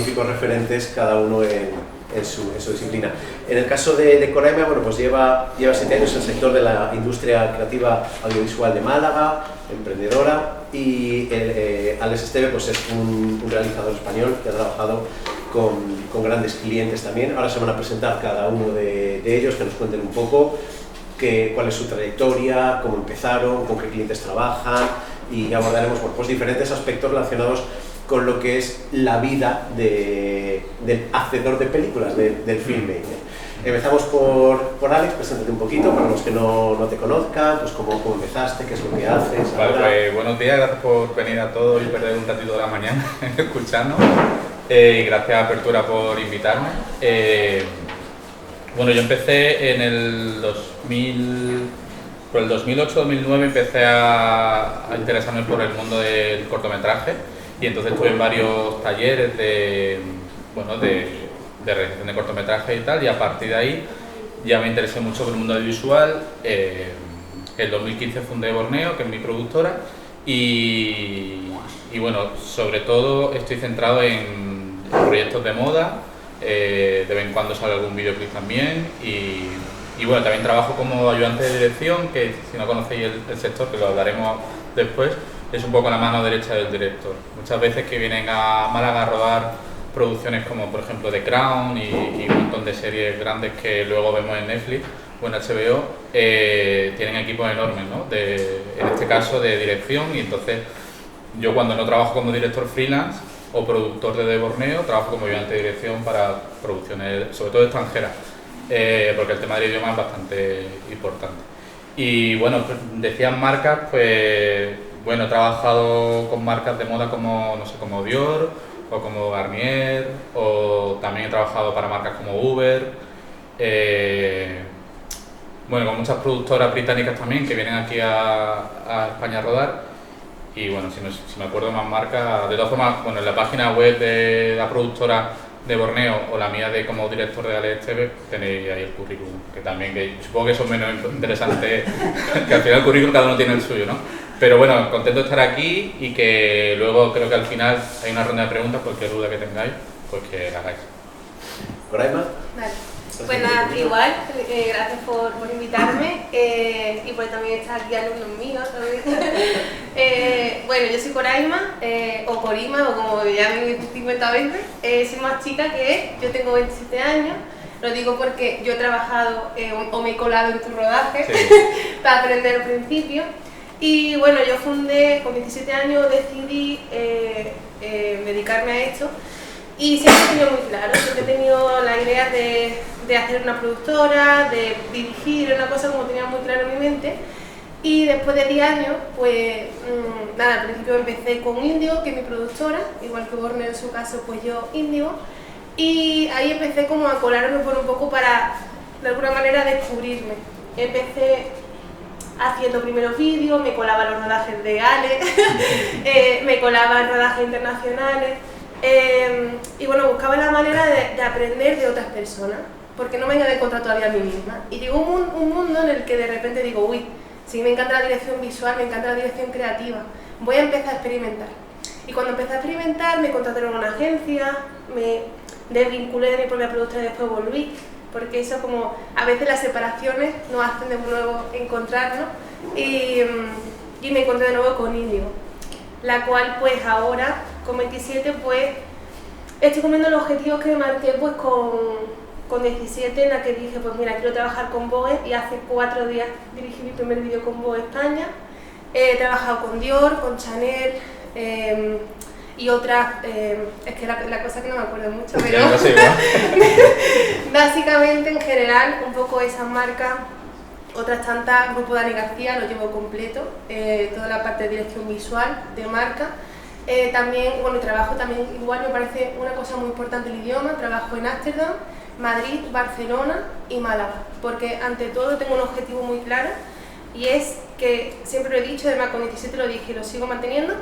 magníficos referentes, cada uno en su disciplina. En el caso de Coraima, bueno, pues lleva 7 años en el sector de la industria creativa audiovisual de Málaga, emprendedora, y Alex Esteve pues es un realizador español que ha trabajado con grandes clientes también. Ahora se van a presentar cada uno de ellos, que nos cuenten un poco cuál es su trayectoria, cómo empezaron, con qué clientes trabajan, y abordaremos pues diferentes aspectos relacionados con lo que es la vida del hacedor de películas, del filmmaker. Empezamos por Alex. Preséntate un poquito para los que no te conozcan, pues cómo empezaste, qué es lo que haces. Vale, pues buenos días, gracias por venir a todos y perder un ratito de la mañana escuchando. Y gracias a Apertura por invitarme. Bueno, yo empecé en el 2008-2009, empecé a interesarme por el mundo del cortometraje, y entonces estuve en varios talleres de realización de cortometrajes y tal, y a partir de ahí ya me interesé mucho por el mundo audiovisual. En 2015 fundé Borneo, que es mi productora, y bueno, sobre todo estoy centrado en proyectos de moda. De vez en cuando sale algún videoclip también, y bueno, también trabajo como ayudante de dirección, que si no conocéis el sector, que lo hablaremos después, es un poco la mano derecha del director. Muchas veces que vienen a Málaga a rodar producciones como por ejemplo The Crown y un montón de series grandes que luego vemos en Netflix o en HBO, tienen equipos enormes, ¿no? En este caso de dirección, y entonces yo cuando no trabajo como director freelance o productor de Borneo, trabajo como ayudante de dirección para producciones, sobre todo extranjeras, porque el tema del idioma es bastante importante. Y bueno, decían marcas, pues bueno, he trabajado con marcas de moda como, no sé, como Dior o como Garnier, o también he trabajado para marcas como Uber, bueno, con muchas productoras británicas también que vienen aquí a España a rodar. Y bueno, si me acuerdo más marcas, de todas formas, bueno, en la página web de la productora de Borneo o la mía de como director de Alex Esteve, tenéis ahí el currículum, que también, que supongo que son menos interesantes, que al final el currículum cada uno tiene el suyo, ¿no? Pero bueno, contento de estar aquí, y que luego creo que al final hay una ronda de preguntas, cualquier duda que tengáis, pues que la hagáis. Coraima. Vale. Pues nada, igual, gracias por invitarme, y por también estar aquí alumnos míos también. Bueno, yo soy Coraima, o Corima, o como me llamen 50 veces. Soy más chica que él, yo tengo 27 años. Lo digo porque yo he trabajado o me he colado en tu rodaje, sí, para aprender al principio. Y bueno, yo fundé, con 17 años decidí dedicarme a esto. Y siempre he tenido muy claro, siempre he tenido la idea de hacer una productora, de dirigir, una cosa como tenía muy claro en mi mente. Y después de 10 años, pues nada, al principio empecé con Índigo, que es mi productora, igual que Borneo en su caso, pues yo Índigo. Y ahí empecé como a colarme por un poco para, de alguna manera, descubrirme. Empecé haciendo primeros vídeos, me colaba en los rodajes de Ale, me colaba en rodajes internacionales. Y bueno, buscaba la manera de aprender de otras personas, porque no me había encontrado todavía a mí misma. Y llegó un mundo en el que de repente digo, uy, sí, me encanta la dirección visual, me encanta la dirección creativa, voy a empezar a experimentar. Y cuando empecé a experimentar, me contrataron a una agencia, me desvinculé de mi propia productora y después volví, porque eso, como a veces las separaciones nos hacen de nuevo encontrarnos, y me encontré de nuevo con Índigo, la cual pues ahora, con 27, pues estoy cumpliendo los objetivos que me marqué pues con 17, en la que dije, pues mira, quiero trabajar con Vogue, y hace 4 días dirigí mi primer vídeo con Vogue España. He trabajado con Dior, con Chanel, y otras, es que la cosa que no me acuerdo mucho, pero básicamente en general un poco esas marcas, otras tantas. Grupo Dani García lo llevo completo, toda la parte de dirección visual de marca. También, bueno, trabajo también, igual me parece una cosa muy importante el idioma, trabajo en Ámsterdam, Madrid, Barcelona y Málaga, porque ante todo tengo un objetivo muy claro, y es que, siempre lo he dicho, además con 17 lo dije y lo sigo manteniendo,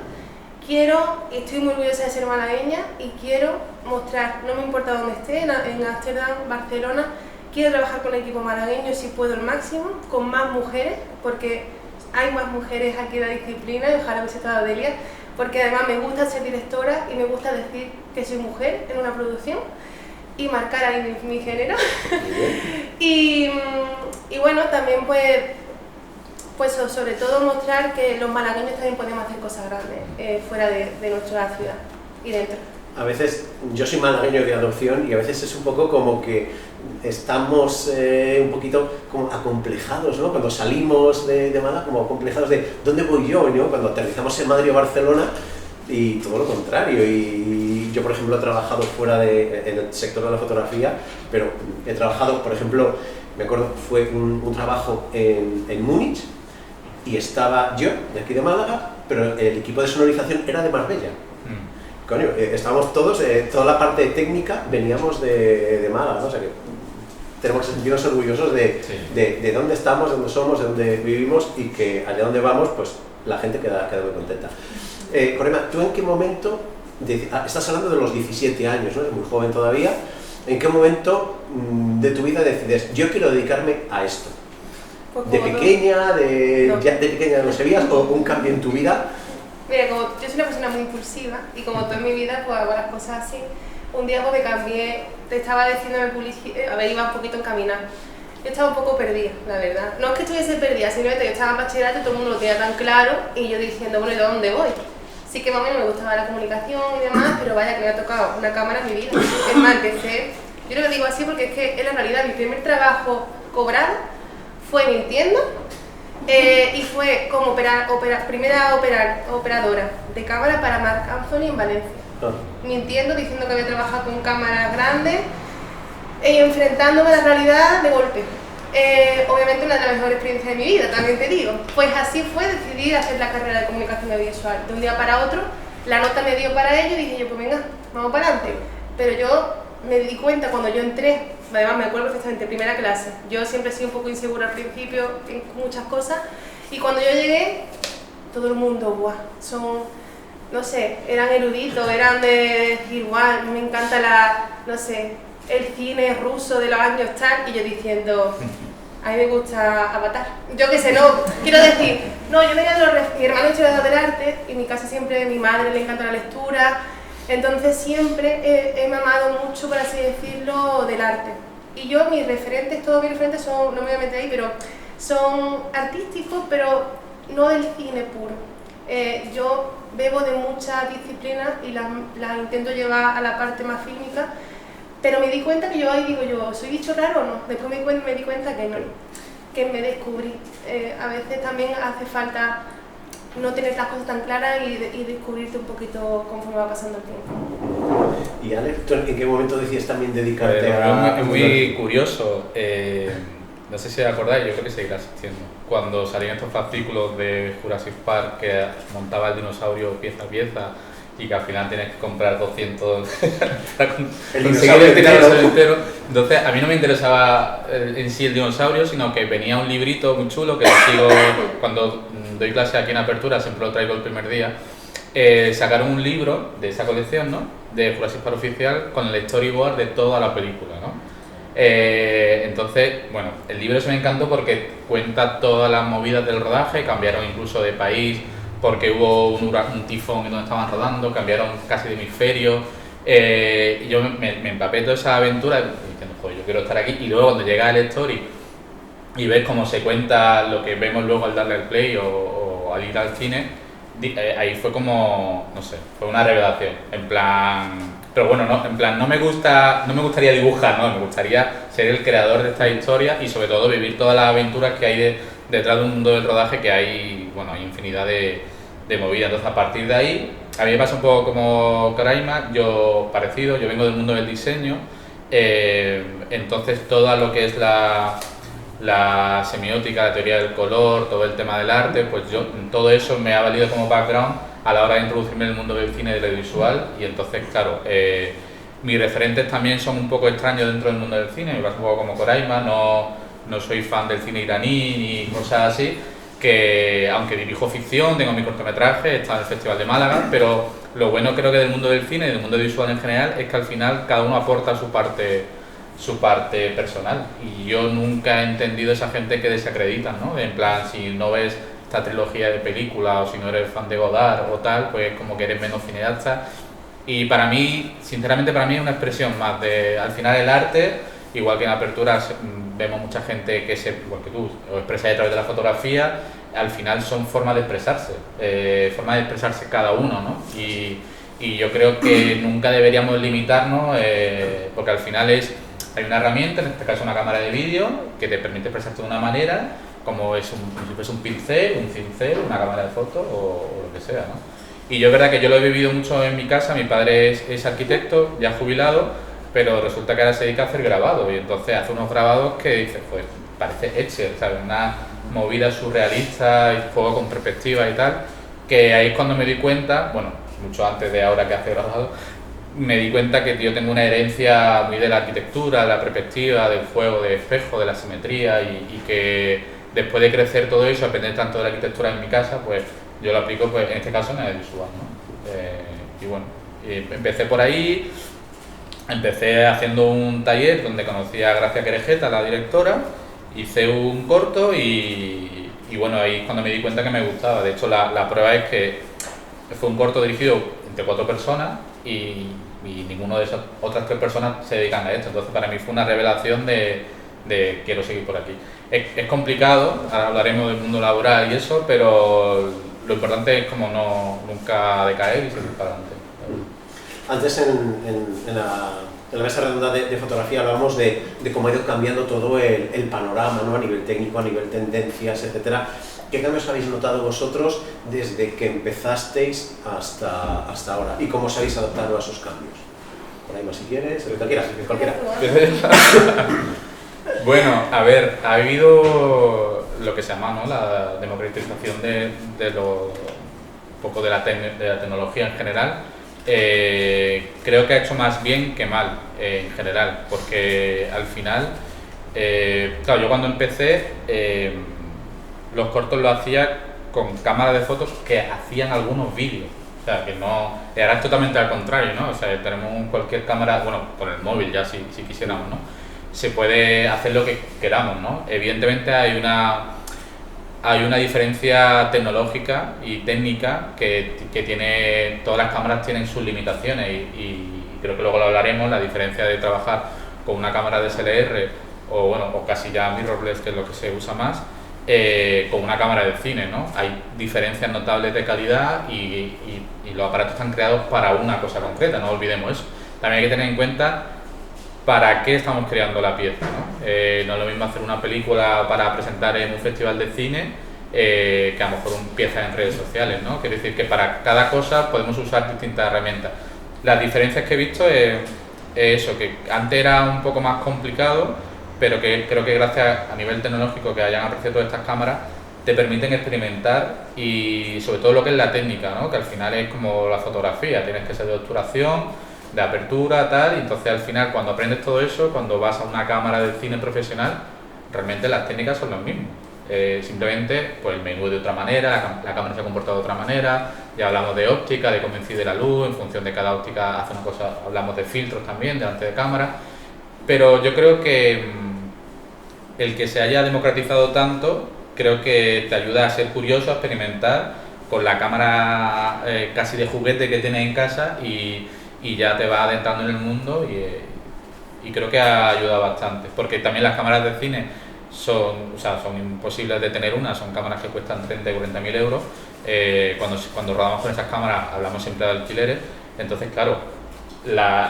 estoy muy orgullosa de ser malagueña y quiero mostrar, no me importa dónde esté, en Ámsterdam, Barcelona, quiero trabajar con el equipo malagueño si puedo al máximo, con más mujeres, porque hay más mujeres aquí en la disciplina, y ojalá hubiese estado Delia, porque además me gusta ser directora y me gusta decir que soy mujer en una producción y marcar ahí mi género. y bueno, también pues sobre todo mostrar que los malagueños también podemos hacer cosas grandes fuera de nuestra ciudad y dentro. A veces, yo soy malagueño de adopción y a veces es un poco como que estamos un poquito como acomplejados, ¿no? Cuando salimos de Málaga, como acomplejados de ¿dónde voy yo? ¿No? Cuando aterrizamos en Madrid o Barcelona, y todo lo contrario. Y yo, por ejemplo, he trabajado fuera en el sector de la fotografía, pero he trabajado, por ejemplo, me acuerdo, fue un trabajo en Múnich y estaba yo, de aquí de Málaga, pero el equipo de sonorización era de Marbella. Coño, estábamos todos, toda la parte técnica veníamos de Málaga, ¿no? O sea que tenemos que sentirnos orgullosos de dónde estamos, de dónde somos, de dónde vivimos y que allá donde vamos, pues la gente queda muy contenta. Corema, ¿tú en qué momento, estás hablando de los 17 años, ¿no? Eres muy joven todavía, ¿en qué momento de tu vida decides, yo quiero dedicarme a esto? Pues ¿De pequeña, ya de pequeña no sabías, o un cambio en tu vida? Mira, como yo soy una persona muy impulsiva y como toda mi vida pues hago las cosas así, un día pues me cambié, te estaba diciendo en publicidad, a ver, iba un poquito encaminada. Yo estaba un poco perdida, la verdad. No es que estuviese perdida, simplemente yo estaba en bachillerato y todo el mundo lo tenía tan claro y yo diciendo, bueno, ¿y de dónde voy? Sí que más o menos me gustaba la comunicación y demás, pero vaya que me ha tocado una cámara en mi vida. Es más, empecé, yo lo digo así porque es que es la realidad, mi primer trabajo cobrado fue mintiendo. Y fue como primera operadora de cámara para Marc Anthony en Valencia. Mintiendo, diciendo que había trabajado con cámaras grandes y enfrentándome a la realidad de golpe. Obviamente una de las mejores experiencias de mi vida, también te digo. Pues así fue, decidí hacer la carrera de comunicación audiovisual. De un día para otro, la nota me dio para ello y dije yo, pues venga, vamos para adelante. Pero yo me di cuenta cuando yo entré, además me acuerdo perfectamente, primera clase. Yo siempre he sido un poco insegura al principio en muchas cosas y cuando yo llegué, todo el mundo, ¡buah! No sé, eran eruditos, eran de decir, ¡guau! Me encanta no sé, el cine ruso de los años tal, y yo diciendo, a mí me gusta Avatar. Yo qué sé, no, quiero decir, no, yo venía de mi hermano es historiador del arte y en mi casa siempre, mi madre le encanta la lectura. Entonces siempre he mamado mucho, por así decirlo, del arte. Y yo, mis referentes, todos mis referentes son, no me voy a meter ahí, pero son artísticos, pero no del cine puro. Yo bebo de muchas disciplinas y las intento llevar a la parte más fílmica, pero me di cuenta que yo ahí digo yo, ¿soy bicho raro o no? Después me di cuenta que no, que me descubrí. A veces también hace falta no tener las cosas tan claras y descubrirte un poquito conforme va pasando el tiempo. Y Alex, ¿en qué momento decides también dedicarte a...? Es muy curioso, no sé si acordáis, yo creo que seguirá existiendo. Cuando salían estos fascículos de Jurassic Park que montaba el dinosaurio pieza a pieza y que al final tienes que comprar 200 para conseguir el dinosaurio entero. Entonces, a mí no me interesaba en sí el dinosaurio, sino que venía un librito muy chulo que sigo cuando doy clase aquí en Apertura, siempre lo traigo el primer día. Sacaron un libro de esa colección, ¿no? De Jurassic Park oficial con el storyboard de toda la película, ¿no? Entonces, bueno, el libro se me encantó porque cuenta todas las movidas del rodaje, cambiaron incluso de país porque hubo un tifón en donde estaban rodando, cambiaron casi de hemisferio. Y yo me empapé toda esa aventura diciendo, joder, yo quiero estar aquí. Y luego cuando llega el story y ves cómo se cuenta lo que vemos luego al darle el play o al ir al cine, ahí fue como, no sé, fue una revelación, en plan... Pero bueno, no, en plan, no me gustaría dibujar, ¿no? Me gustaría ser el creador de esta historia y sobre todo vivir todas las aventuras que hay detrás de un mundo del rodaje, que hay, bueno, hay infinidad de movidas. Entonces, a partir de ahí, a mí me pasa un poco como Coraima, yo vengo del mundo del diseño, entonces todo lo que es la semiótica, la teoría del color, todo el tema del arte, pues todo eso me ha valido como background a la hora de introducirme en el mundo del cine y del audiovisual. Y entonces, claro, mis referentes también son un poco extraños dentro del mundo del cine, me pasa un poco como Coraima, no soy fan del cine iraní ni cosas así, que aunque dirijo ficción, tengo mi cortometraje, está en el Festival de Málaga, pero lo bueno creo que del mundo del cine y del mundo audiovisual en general es que al final cada uno aporta su parte personal, y yo nunca he entendido esa gente que desacredita, ¿no? En plan, si no ves esta trilogía de películas, o si no eres fan de Godard o tal, pues como que eres menos cineasta. Y para mí, sinceramente para mí es una expresión más de, al final el arte, igual que en Aperturas vemos mucha gente que igual que tú, o expresa a través de la fotografía, al final son formas de expresarse cada uno, ¿no? Y yo creo que nunca deberíamos limitarnos, porque al final hay una herramienta, en este caso una cámara de vídeo, que te permite expresarte de una manera, como si fuese un pincel, un cincel, una cámara de fotos o lo que sea, ¿no? Y yo es verdad que yo lo he vivido mucho en mi casa, mi padre es arquitecto, ya jubilado, pero resulta que ahora se dedica a hacer grabados, y entonces hace unos grabados que dices, pues parece Etcher, ¿sabes? Una movida surrealista y juego con perspectiva y tal, que ahí es cuando me di cuenta, bueno, mucho antes de ahora que hace grabado, me di cuenta que yo tengo una herencia muy de la arquitectura, de la perspectiva, del juego de espejo, de la simetría, y que después de crecer todo eso, aprender tanto de la arquitectura en mi casa, pues yo lo aplico, pues en este caso en el visual, ¿no? Y bueno, empecé por ahí, empecé haciendo un taller donde conocí a Gracia Querejeta, la directora, hice un corto y bueno, ahí es cuando me di cuenta que me gustaba. De hecho, la prueba es que fue un corto dirigido entre 4 personas y ninguno de esas otras 3 personas se dedican a esto. Entonces para mí fue una revelación de quiero seguir por aquí. Es complicado, ahora hablaremos del mundo laboral y eso, pero lo importante es como nunca decaer y seguir para adelante. Antes en la mesa redonda de fotografía hablábamos de cómo ha ido cambiando todo el panorama, ¿no? A nivel técnico, a nivel tendencias, etcétera. ¿Qué cambios habéis notado vosotros desde que empezasteis hasta ahora? ¿Y cómo os habéis adaptado a esos cambios? Por ahí más si quieres, el que quieras, cualquiera. Bueno, a ver, ha habido lo que se llama, ¿no?, la democratización de un poco de la tecnología en general. Creo que ha hecho más bien que mal en general, porque al final, claro, yo cuando empecé, los cortos los hacía con cámaras de fotos que hacían algunos vídeos. O sea, que no, ahora es totalmente al contrario, ¿no? O sea, tenemos cualquier cámara, bueno, con el móvil ya si quisiéramos, ¿no? Se puede hacer lo que queramos, ¿no? Evidentemente hay una diferencia tecnológica y técnica que tiene, todas las cámaras tienen sus limitaciones y creo que luego lo hablaremos, la diferencia de trabajar con una cámara DSLR o casi ya mirrorless, que es lo que se usa más, con una cámara de cine, ¿no? Hay diferencias notables de calidad y los aparatos están creados para una cosa concreta, no olvidemos eso. También hay que tener en cuenta para qué estamos creando la pieza, ¿no? No es lo mismo hacer una película para presentar en un festival de cine que a lo mejor piezas en redes sociales, ¿no? Quiere decir que para cada cosa podemos usar distintas herramientas. Las diferencias que he visto es eso, que antes era un poco más complicado, pero que creo que gracias a nivel tecnológico que hayan apreciado todas estas cámaras te permiten experimentar y sobre todo lo que es la técnica, ¿no? Que al final es como la fotografía, tienes que ser de obturación, de apertura, tal, y entonces al final cuando aprendes todo eso, cuando vas a una cámara de cine profesional, realmente las técnicas son las mismas. Simplemente pues el menú de otra manera, la cámara se comporta de otra manera, ya hablamos de óptica, de cómo incide la luz, en función de cada óptica hace una cosa, hablamos de filtros también delante de cámara, pero yo creo que el que se haya democratizado tanto, creo que te ayuda a ser curioso, a experimentar con la cámara casi de juguete que tienes en casa y ya te va adentrando en el mundo y creo que ha ayudado bastante, porque también las cámaras de cine son imposibles de tener son cámaras que cuestan 30 y 40.000 euros, cuando rodamos con esas cámaras hablamos siempre de alquileres, entonces claro,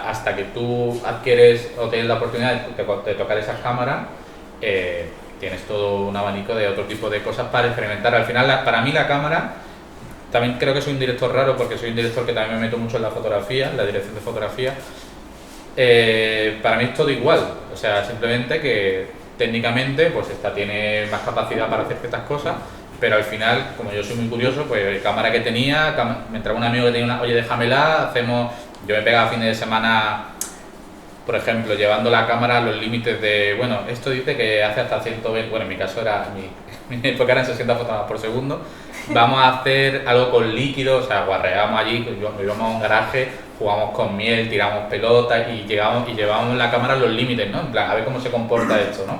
hasta que tú adquieres o tienes la oportunidad de tocar esas cámaras, tienes todo un abanico de otro tipo de cosas para experimentar. Al final, para mí la cámara, también creo que soy un director raro porque soy un director que también me meto mucho en la fotografía, la dirección de fotografía. Para mí es todo igual, o sea, simplemente que técnicamente pues esta tiene más capacidad para hacer ciertas cosas, pero al final, como yo soy muy curioso, pues cámara que tenía, me entraba un amigo que tenía oye, déjamela, yo me pegaba fines de semana, por ejemplo, llevando la cámara a los límites de, bueno, esto dice que hace hasta 120, bueno, en mi caso mi época eran 60 fotogramas por segundo, vamos a hacer algo con líquido, o sea, guarreamos allí, íbamos a un garaje, jugamos con miel, tiramos pelotas y llevábamos la cámara a los límites, ¿no? En plan, a ver cómo se comporta esto, ¿no?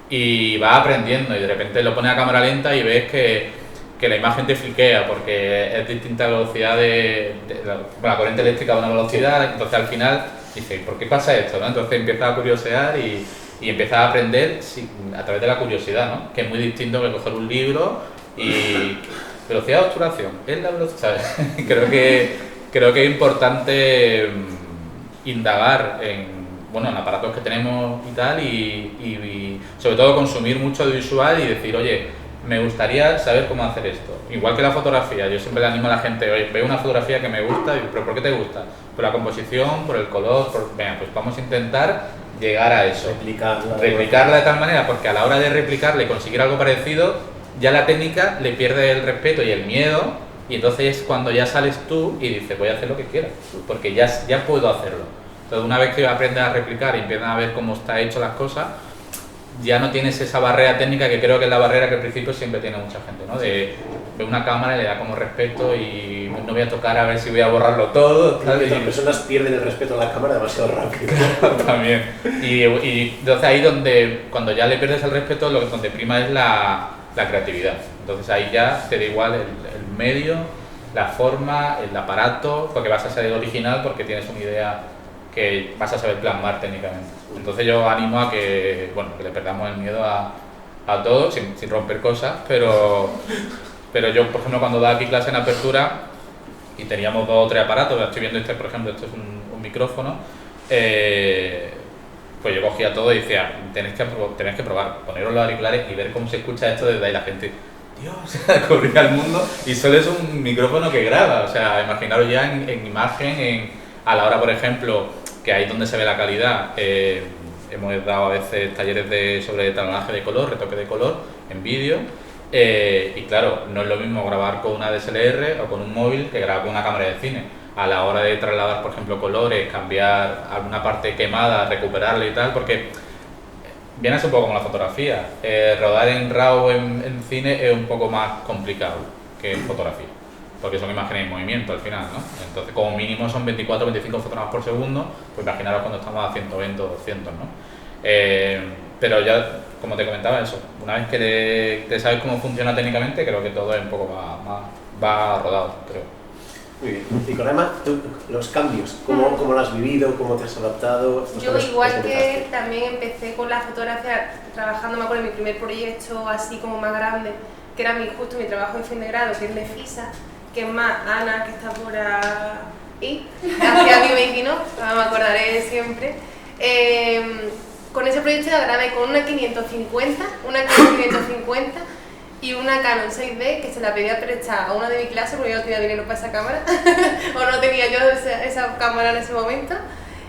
Y vas aprendiendo y de repente lo pones a cámara lenta y ves que que la imagen te fliquea porque es distinta velocidad la corriente eléctrica a una velocidad, entonces al final dices, ¿por qué pasa esto? ¿No? Entonces empiezas a curiosear y empiezas a aprender a través de la curiosidad, ¿no? Que es muy distinto que coger un libro y velocidad de obturación, es la velocidad, ¿sabes? creo que es importante indagar en aparatos que tenemos y tal y sobre todo consumir mucho audiovisual y decir, oye, me gustaría saber cómo hacer esto. Igual que la fotografía, yo siempre le animo a la gente, oye, veo una fotografía que me gusta, ¿pero por qué te gusta? Por la composición, por el color, venga, pues vamos a intentar llegar a eso. Replicarla de tal manera, porque a la hora de replicarla y conseguir algo parecido, ya la técnica le pierde el respeto y el miedo, y entonces es cuando ya sales tú y dices, voy a hacer lo que quiera, porque ya puedo hacerlo. Entonces una vez que aprendes a replicar y empiezas a ver cómo está hecho las cosas, ya no tienes esa barrera técnica que creo que es la barrera que al principio siempre tiene mucha gente, ¿no? De ver una cámara y le da como respeto y no voy a tocar a ver si voy a borrarlo todo. Tal, y las personas pierden el respeto a la cámara demasiado rápido. También. Y entonces ahí donde, cuando ya le pierdes el respeto, donde prima es la creatividad. Entonces ahí ya te da igual el medio, la forma, el aparato, porque vas a ser original porque tienes una idea que vas a saber plasmar técnicamente. Entonces yo animo a que le perdamos el miedo a todo, sin romper cosas, pero yo, por ejemplo, cuando daba aquí clase en apertura y teníamos 2 o 3 aparatos, estoy viendo por ejemplo, esto es un micrófono, pues yo cogía todo y decía, tenéis que probar, poneros los auriculares y ver cómo se escucha esto desde ahí. La gente, Dios, corría el mundo y solo es un micrófono que graba, o sea, imaginaros ya en imagen, a la hora, por ejemplo, que ahí es donde se ve la calidad. Hemos dado a veces talleres sobre talonaje de color, retoque de color en vídeo, y claro, no es lo mismo grabar con una DSLR o con un móvil que grabar con una cámara de cine. A la hora de trasladar, por ejemplo, colores, cambiar alguna parte quemada, recuperarla y tal, porque viene un poco como la fotografía. Rodar en RAW en cine es un poco más complicado que en fotografía, porque son imágenes en movimiento al final, ¿no? Entonces, como mínimo son 24 o 25 fotogramas por segundo, pues imaginaros cuando estamos a 120 o 200, ¿no? Pero ya, como te comentaba, eso, una vez que te sabes cómo funciona técnicamente, creo que todo es un poco va rodado, creo. Muy bien. Y Coraima, tú, los cambios, ¿cómo lo has vivido? ¿Cómo te has adaptado? Yo, igual que él, también empecé con la fotografía trabajando, me acuerdo, en mi primer proyecto así como más grande, que era justo mi trabajo de fin de grado, que es de FISA, que es más Ana, que está por ahí, hacia mi vecino, me acordaré siempre. Con ese proyecto la grabé con una 550 y una Canon 6D que se la pedía prestada a una de mi clase porque yo no tenía dinero para esa cámara o no tenía yo esa cámara en ese momento.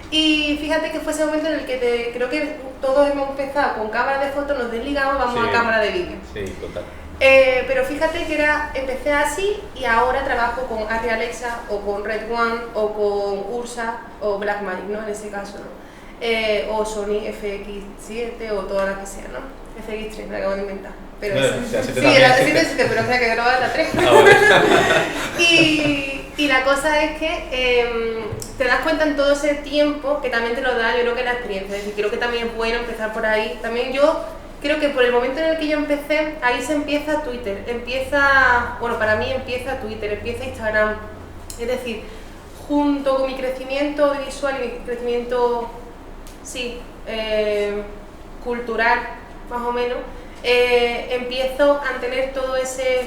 Y fíjate que fue ese momento en el que creo que todos hemos empezado con cámara de foto, nos desligamos, vamos a cámara de vídeo. Sí, total. Pero fíjate que empecé así y ahora trabajo con Arri Alexa o con Red One o con Ursa o Blackmagic, ¿no? En ese caso, ¿no? O Sony FX7 o todas las que sean, ¿no? FX3, me acabo de inventar. Pero no, sí, la 7, pero creo que graba la 3. Y la cosa es que te das cuenta en todo ese tiempo que también te lo da, yo creo que la experiencia. Es decir, creo que también es bueno empezar por ahí. También yo creo que por el momento en el que yo empecé, ahí se empieza Twitter, para mí empieza Twitter, empieza Instagram. Es decir, junto con mi crecimiento visual y mi crecimiento, cultural, más o menos, empiezo a tener todo ese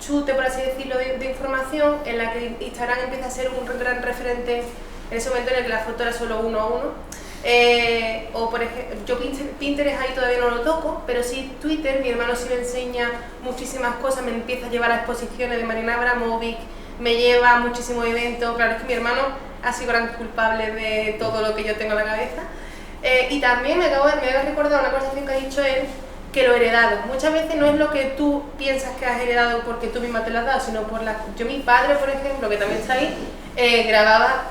chute, por así decirlo, de información, en la que Instagram empieza a ser un gran referente en ese momento en el que la foto era solo 1 a 1. O por ejemplo, yo Pinterest ahí todavía no lo toco, pero sí Twitter, mi hermano sí me enseña muchísimas cosas, me empieza a llevar a exposiciones de Marina Abramovic, me lleva a muchísimos eventos. Claro, es que mi hermano ha sido gran culpable de todo lo que yo tengo en la cabeza. Y también me había recordado una conversación que ha dicho él, que lo heredado. Muchas veces no es lo que tú piensas que has heredado porque tú misma te lo has dado, sino por mi padre, por ejemplo, que también está ahí, grababa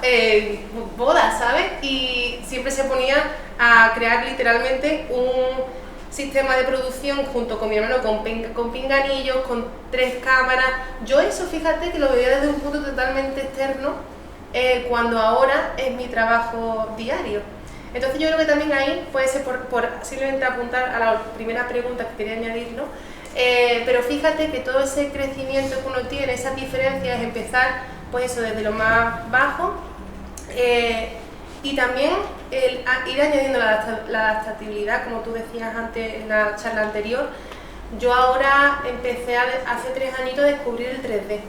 bodas, ¿sabes? Y siempre se ponía a crear literalmente un sistema de producción junto con mi hermano, con pinganillos, con 3 cámaras. Yo eso, fíjate, que lo veía desde un punto totalmente externo, cuando ahora es mi trabajo diario. Entonces yo creo que también ahí puede ser por simplemente apuntar a la primera pregunta que quería añadir, ¿no? Pero fíjate que todo ese crecimiento que uno tiene, esas diferencias, es empezar pues eso, desde lo más bajo, y también ir añadiendo la adaptabilidad, como tú decías antes en la charla anterior. Yo ahora empecé hace 3 añitos a descubrir el 3D.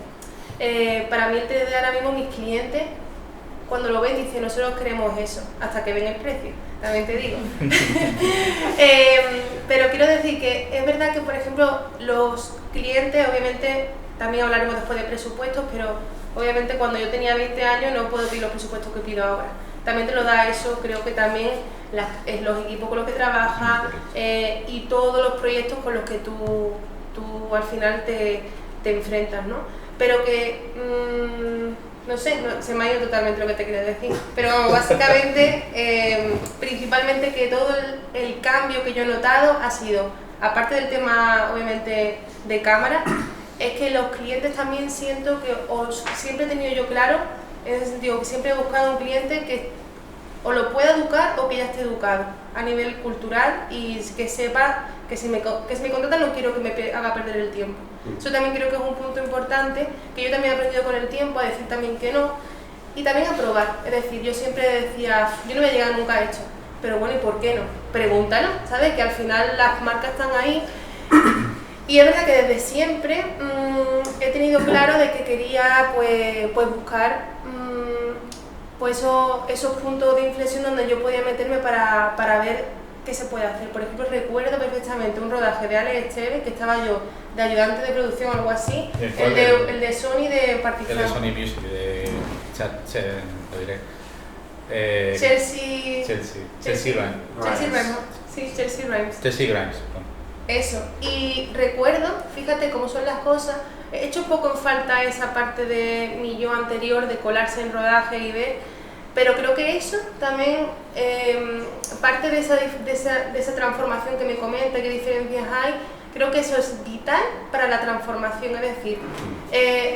Para mí el 3D ahora mismo, mis clientes cuando lo ven dicen nosotros queremos eso, hasta que ven el precio, también te digo. Pero quiero decir que es verdad que, por ejemplo, los clientes, obviamente también hablaremos después de presupuestos, pero obviamente cuando yo tenía 20 años no puedo pedir los presupuestos que pido ahora. También te lo da eso, creo que también los equipos con los que trabajas y todos los proyectos con los que tú al final te enfrentas, ¿no? Pero que, no sé, se me ha ido totalmente lo que te quería decir, pero vamos, básicamente, principalmente que todo el cambio que yo he notado ha sido, aparte del tema obviamente de cámara, es que los clientes también siento que siempre he tenido yo claro, en ese sentido, que siempre he buscado un cliente que o lo pueda educar o que ya esté educado a nivel cultural y que sepa que si me contratan no quiero que me haga perder el tiempo. Eso también creo que es un punto importante, que yo también he aprendido con el tiempo a decir también que no y también a probar. Es decir, yo siempre decía, yo no voy a llegar nunca a esto, pero bueno, ¿y por qué no? Pregúntalo, ¿sabes? Que al final las marcas están ahí. Y es verdad que desde siempre he tenido claro de que quería pues buscar pues esos puntos de inflexión donde yo podía meterme para ver qué se puede hacer. Por ejemplo, recuerdo perfectamente un rodaje de Alex Esteves, que estaba yo de ayudante de producción o algo así, el de Sony de Partizan. El de Sony Music, de lo diré. Chelsea Rhymes. Eso, y recuerdo, fíjate cómo son las cosas, he hecho un poco en falta esa parte de mi yo anterior, de colarse en rodaje y ver, pero creo que eso también, parte de esa transformación que me comenta, qué diferencias hay, creo que eso es vital para la transformación, es decir,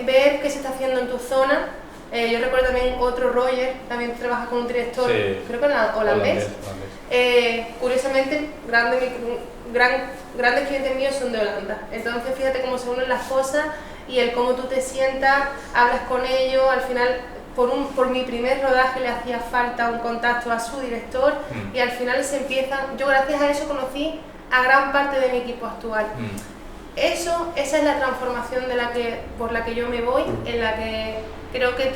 ver qué se está haciendo en tu zona. Yo recuerdo también otro Roger, también trabaja con un director, sí, creo que holandés. Curiosamente, grandes clientes míos son de Holanda. Entonces, fíjate cómo se unen las cosas y el cómo tú te sientas, hablas con ellos. Al final, por mi primer rodaje le hacía falta un contacto a su director y al final se empiezan. Yo, gracias a eso, conocí a gran parte de mi equipo actual. Esa es la transformación por la que yo me voy, en la que creo que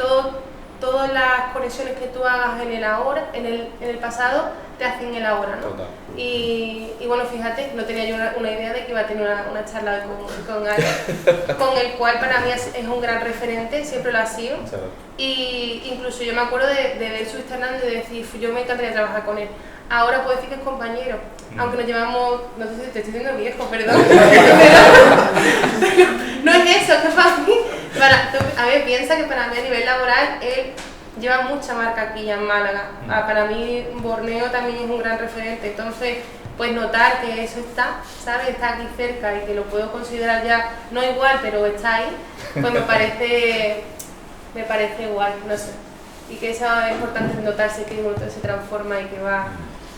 todas las conexiones que tú hagas en el ahora, en el pasado, te hacen el ahora, ¿no? Total. Y bueno, fíjate, no tenía yo una idea de que iba a tener una charla con Alex, con el cual para mí es un gran referente, siempre lo ha sido. Y incluso yo me acuerdo de ver su Instagram y de decir, yo me encantaría trabajar con él. Ahora puedo decir que es compañero, aunque nos llevamos, no sé si te estoy diciendo viejo, perdón. No es eso, que para mí, a ver, piensa que para mí a nivel laboral él lleva mucha marca aquí ya en Málaga. Para mí Borneo también es un gran referente, entonces pues notar que eso está, ¿sabes? Está aquí cerca y que lo puedo considerar ya, no igual, pero está ahí, pues me parece igual, no sé. Y que eso es importante notarse que uno se transforma y que va.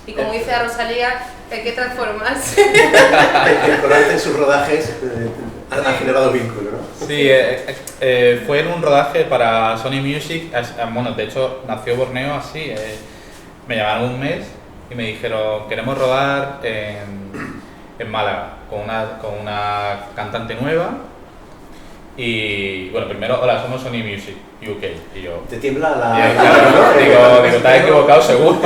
Y como dice a Rosalía, hay que transformarse. El colarte en sus rodajes ha generado vínculo, ¿no? Sí, fue en un rodaje para Sony Music. Bueno, de hecho nació Borneo así. Me llamaron un mes y me dijeron, queremos rodar en Málaga con una cantante nueva. Y bueno, primero, hola, somos Sony Music UK. Y yo, ¿te tiembla la...? Digo, te has equivocado seguro.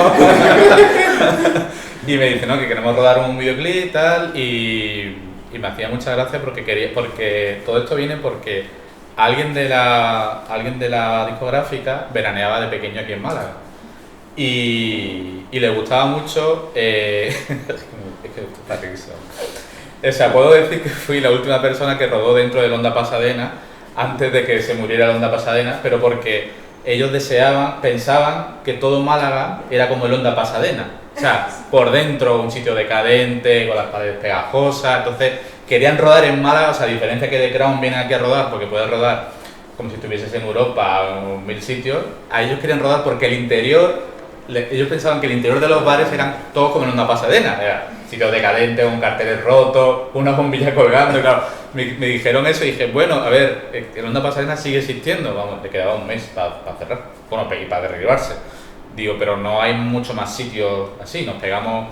Y me dice, no, que queremos rodar un videoclip y tal. Y me hacía mucha gracia porque todo esto viene porque alguien de la discográfica veraneaba de pequeño aquí en Málaga. Y le gustaba mucho... es que está risa. O sea, puedo decir que fui la última persona que rodó dentro del Onda Pasadena antes de que se muriera el Onda Pasadena, pero porque ellos pensaban que todo Málaga era como el Onda Pasadena. O sea, por dentro un sitio decadente, con las paredes pegajosas, entonces querían rodar en Málaga, o sea, a diferencia que The Crown viene aquí a rodar, porque puedes rodar como si estuvieses en Europa o en 1000 sitios, a ellos querían rodar porque ellos pensaban que el interior de los bares eran todos como en Onda Pasadena. sitio decadente, con carteles rotos, una bombilla colgando, y claro, me dijeron eso y dije, bueno, a ver, el Onda Pasadena sigue existiendo, vamos, le quedaba un mes para cerrar, bueno, y para derribarse. Digo, pero no hay mucho más sitios así, nos pegamos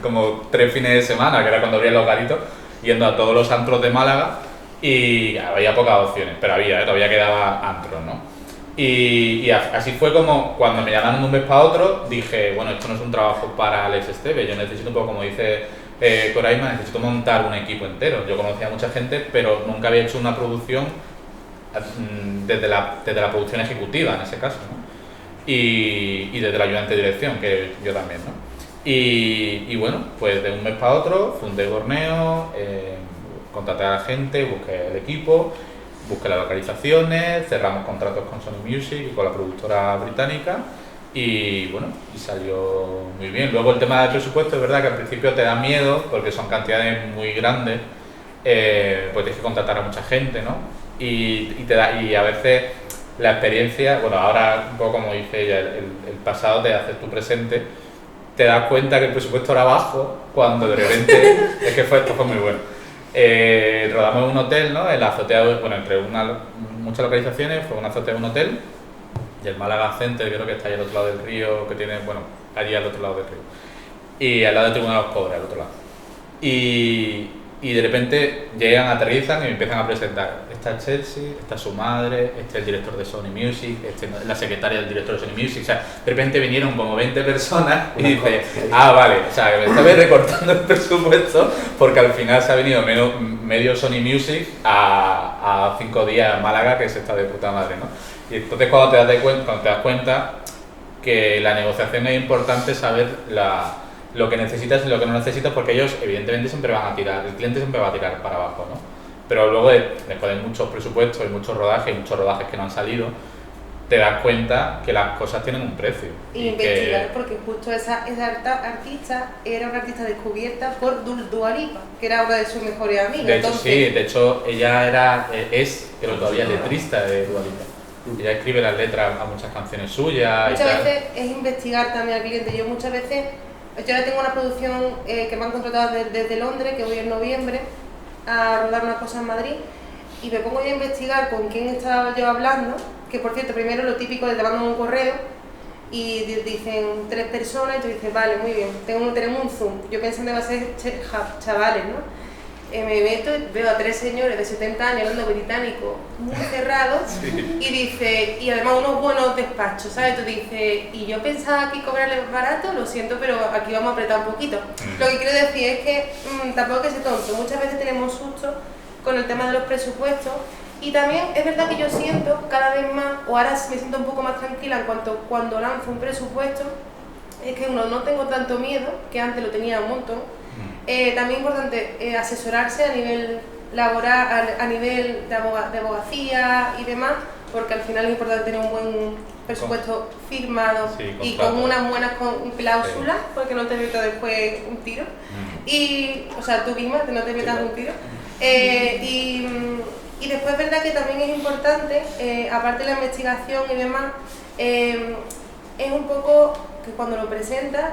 como 3 fines de semana, que era cuando abrían los garitos, yendo a todos los antros de Málaga, y había pocas opciones, pero todavía quedaba antros, ¿no? Y así fue como cuando me llamaron de un mes para otro, dije, bueno, esto no es un trabajo para Alex Esteve, yo necesito un poco, como dice Coraima, necesito montar un equipo entero. Yo conocía a mucha gente, pero nunca había hecho una producción desde la producción ejecutiva, en ese caso, ¿no? Y desde la ayudante de dirección, que yo también, ¿no? Y bueno, pues de un mes para otro fundé Borneo, contraté a la gente, busqué el equipo, busqué las localizaciones, cerramos contratos con Sony Music y con la productora británica y bueno, y salió muy bien. Luego el tema del presupuesto, es verdad que al principio te da miedo porque son cantidades muy grandes, pues tienes que contratar a mucha gente, ¿no? Y a veces la experiencia, bueno, ahora un poco como dice ella, el pasado te hace tu presente, te das cuenta que el presupuesto era bajo cuando de repente, es que esto fue muy bueno. Rodamos en un hotel, ¿no? En la azotea, bueno, entre muchas localizaciones, fue una azotea de un hotel, y el Málaga Center, creo que está ahí al otro lado del río, que tiene, bueno, allí al otro lado del río, y al lado del Tribunal de los Pobres, al otro lado. Y de repente llegan, aterrizan y me empiezan a presentar. Está Chelsea, está su madre, este es el director de Sony Music, la secretaria del director de Sony Music. O sea, de repente vinieron como 20 personas y dice, ah, vale, o sea, que me estabais recortando el presupuesto porque al final se ha venido medio Sony Music a 5 días a Málaga, que se está de puta madre, ¿no? Y entonces cuando te das cuenta que la negociación es importante, saber lo que necesitas y lo que no necesitas, porque ellos evidentemente siempre van a tirar, el cliente siempre va a tirar para abajo, ¿no? Pero luego después de muchos presupuestos y muchos rodajes que no han salido, te das cuenta que las cosas tienen un precio. Y investigar, porque justo esa artista era una artista descubierta por Dua Lipa, que era una de sus mejores amigas. De hecho, sí, de hecho ella pero todavía letrista de Dua Lipa. Ella escribe las letras a muchas canciones suyas. Muchas veces es investigar también al cliente. Yo ahora tengo una producción que me han contratado desde Londres, que voy en noviembre a rodar una cosa en Madrid, y me pongo ya a investigar con quién estaba yo hablando, que por cierto, primero lo típico de te mandan un correo y dicen 3 personas y tú dices, vale, muy bien, tenemos un Zoom. Yo pensando que va a ser chavales, ¿no? Me meto y veo a 3 señores de 70 años hablando británico muy cerrados, sí. Y además unos buenos despachos, ¿sabes? Tú dices, y yo pensaba que cobrarles barato, lo siento, pero aquí vamos a apretar un poquito. Lo que quiero decir es que tampoco que sea tonto, muchas veces tenemos susto con el tema de los presupuestos, y también es verdad que yo siento cada vez más, o ahora me siento un poco más tranquila en cuanto cuando lanzo un presupuesto, es que no tengo tanto miedo, que antes lo tenía un montón. También importante asesorarse a nivel laboral, a nivel de abogacía y demás, porque al final es importante tener un buen presupuesto firmado, sí, y con unas buenas cláusulas, sí, porque no te metas después un tiro. Y, o sea, tú misma no te metas un tiro. Y después es verdad que también es importante, aparte de la investigación y demás, es un poco que cuando lo presentas,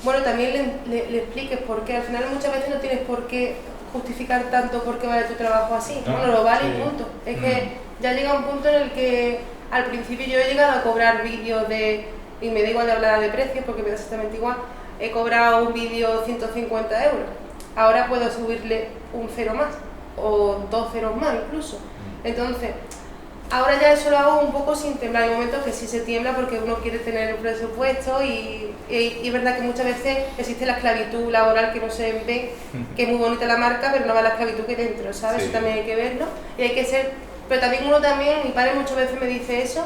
bueno, también le expliques por qué. Al final muchas veces no tienes por qué justificar tanto por qué vale tu trabajo así. No, bueno, lo vale, sí, y punto. Es que ya llega un punto en el que al principio yo he llegado a cobrar vídeos y me da igual de hablar de precios porque me da exactamente igual, he cobrado un vídeo 150 euros. Ahora puedo subirle un 0 más o 2 ceros más incluso. Entonces, ahora ya eso lo hago un poco sin temblar. Hay momentos que sí se tiembla porque uno quiere tener un presupuesto y es verdad que muchas veces existe la esclavitud laboral que no se ve, que es muy bonita la marca, pero no va la esclavitud que dentro, ¿sabes? Sí. Eso también hay que verlo y hay que ser, pero también mi padre muchas veces me dice eso,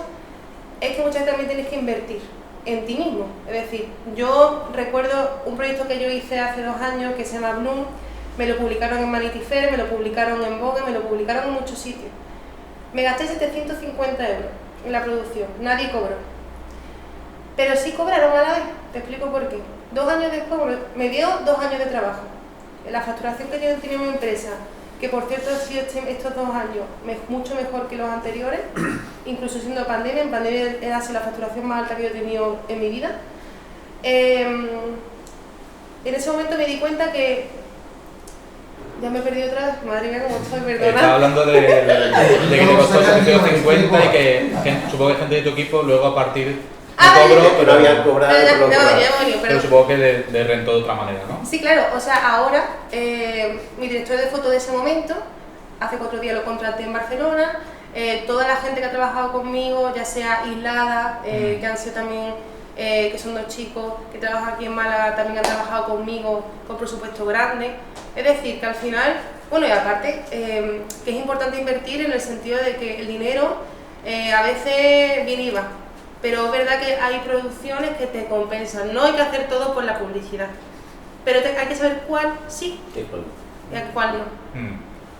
es que muchas veces también tienes que invertir en ti mismo. Es decir, yo recuerdo un proyecto que yo hice hace 2 años que se llama Bloom, me lo publicaron en Vanity Fair, me lo publicaron en Vogue, me lo publicaron en muchos sitios. Me gasté 750 euros en la producción, nadie cobró. Pero sí cobraron a la vez, te explico por qué. 2 años después me dio 2 años de trabajo. La facturación que yo tenía en mi empresa, que por cierto ha sido estos 2 años mucho mejor que los anteriores, incluso siendo pandemia, en pandemia era la facturación más alta que yo he tenido en mi vida. en ese momento me di cuenta que... Ya me he perdido otra vez, madre mía, cómo estoy, perdona. Estaba hablando de que te costó 750 y que supongo que gente de tu equipo luego a partir de cobro, pero no habían cobrado por lo cobrado. Pero supongo que de rentó de otra manera, ¿no? Sí, claro, o sea, ahora mi director de foto de ese momento, hace 4 días lo contraté en Barcelona, toda la gente que ha trabajado conmigo, ya sea Islada, que han sido también, que son 2 chicos que trabajan aquí en Málaga, también han trabajado conmigo con presupuesto grande. Es decir, que al final, bueno, y aparte, que es importante invertir en el sentido de que el dinero a veces viene y va, pero es verdad que hay producciones que te compensan, no hay que hacer todo por la publicidad, pero hay que saber cuál sí y cuál no.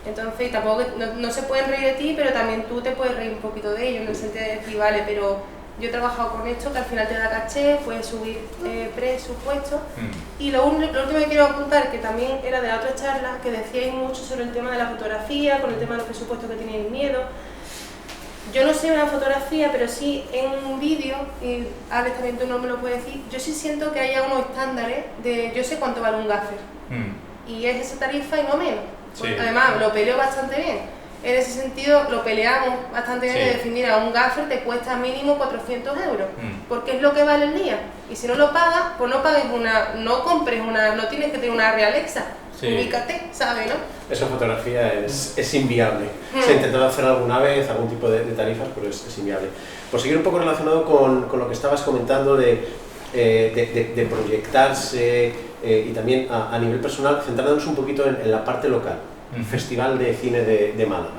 Entonces, tampoco no se pueden reír de ti, pero también tú te puedes reír un poquito de ellos, en el sentido de decir, vale, pero yo he trabajado con esto, que al final te da caché, puedes subir presupuesto. Y lo último que quiero apuntar, que también era de la otra charla, que decíais mucho sobre el tema de la fotografía, con el tema de los presupuestos que teníais miedo. Yo no sé una fotografía, pero sí en un vídeo, y Alex también tú no me lo puedes decir, yo sí siento que hay unos estándares de yo sé cuánto vale un gaffer. Y es esa tarifa y no menos. Sí. Además, lo peleo bastante bien. En ese sentido, lo peleamos bastante bien, de decir, mira, un gaffer te cuesta mínimo 400 euros, porque es lo que vale el día. Y si no lo pagas, pues no pagues no compres no tienes que tener una Realexa. Ubícate, ¿sabes, no? Esa fotografía es inviable. Se ha intentado hacer alguna vez algún tipo de tarifas, pero es inviable. Por seguir un poco relacionado con lo que estabas comentando de proyectarse y también a nivel personal, centrándonos un poquito en la parte local. Festival de Cine de Málaga.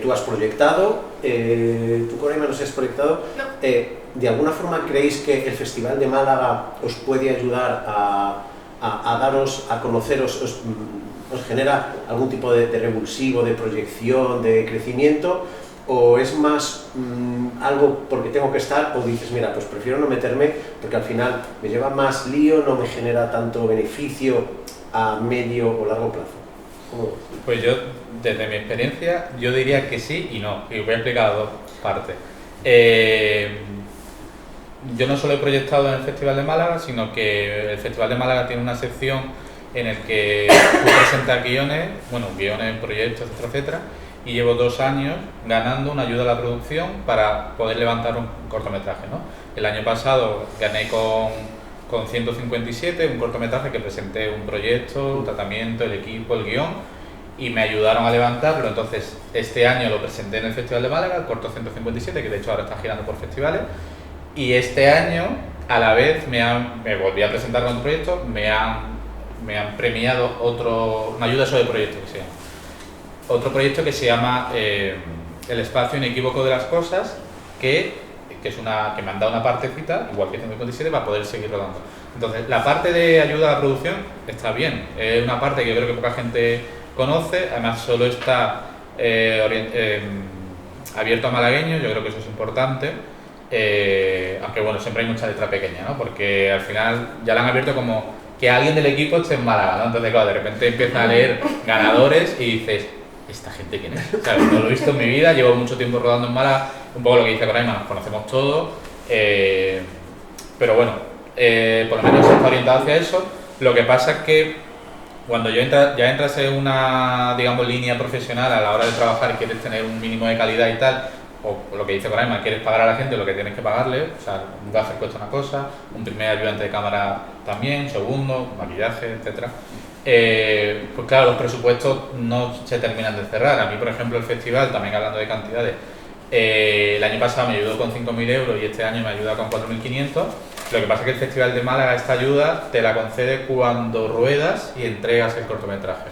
Tú has proyectado, tú, Coraima, no sé, has proyectado. No. ¿De alguna forma creéis que el Festival de Málaga os puede ayudar a daros, a conoceros, os genera algún tipo de revulsivo, de proyección, de crecimiento? ¿O es más algo porque tengo que estar, o dices, mira, pues prefiero no meterme porque al final me lleva más lío, no me genera tanto beneficio a medio o largo plazo? Pues yo, desde mi experiencia, yo diría que sí y no, y voy a explicar 2 partes. Yo no solo he proyectado en el Festival de Málaga, sino que el Festival de Málaga tiene una sección en el que tú presentas guiones, proyectos, etcétera, y llevo 2 años ganando una ayuda a la producción para poder levantar un cortometraje, ¿no? El año pasado gané con 157, un cortometraje que presenté un proyecto, un tratamiento, el equipo, el guión, y me ayudaron a levantarlo. Entonces, este año lo presenté en el Festival de Málaga, el corto 157, que de hecho ahora está girando por festivales, y este año, a la vez, me volví a presentar con otro proyecto, me han premiado una ayuda sobre proyecto que se llama. Otro proyecto que se llama El espacio inequívoco de las cosas, que me han dado una partecita, igual que 157, para poder seguir rodando. Entonces, la parte de ayuda a la producción está bien, es una parte que yo creo que poca gente conoce, además solo está abierto a malagueños, yo creo que eso es importante, aunque bueno, siempre hay mucha letra pequeña, ¿no? Porque al final ya la han abierto como que alguien del equipo esté en Málaga, ¿no? Entonces, claro, de repente empieza a leer ganadores y dices, ¿esta gente quién es? O sea, no lo he visto en mi vida, llevo mucho tiempo rodando en Málaga, un poco lo que dice Coraima, nos conocemos todos, pero bueno, por lo menos está orientado hacia eso. Lo que pasa es que cuando ya entras en una, digamos, línea profesional a la hora de trabajar y quieres tener un mínimo de calidad y tal, o lo que dice Coraima, quieres pagar a la gente lo que tienes que pagarle, o sea, un gaffer cuesta una cosa, un primer ayudante de cámara también, segundo, maquillaje, etcétera. Pues claro, los presupuestos no se terminan de cerrar. A mí, por ejemplo, el festival, también hablando de cantidades, el año pasado me ayudó con 5.000 euros y este año me ayuda con 4.500. Lo que pasa es que el Festival de Málaga, esta ayuda, te la concede cuando ruedas y entregas el cortometraje.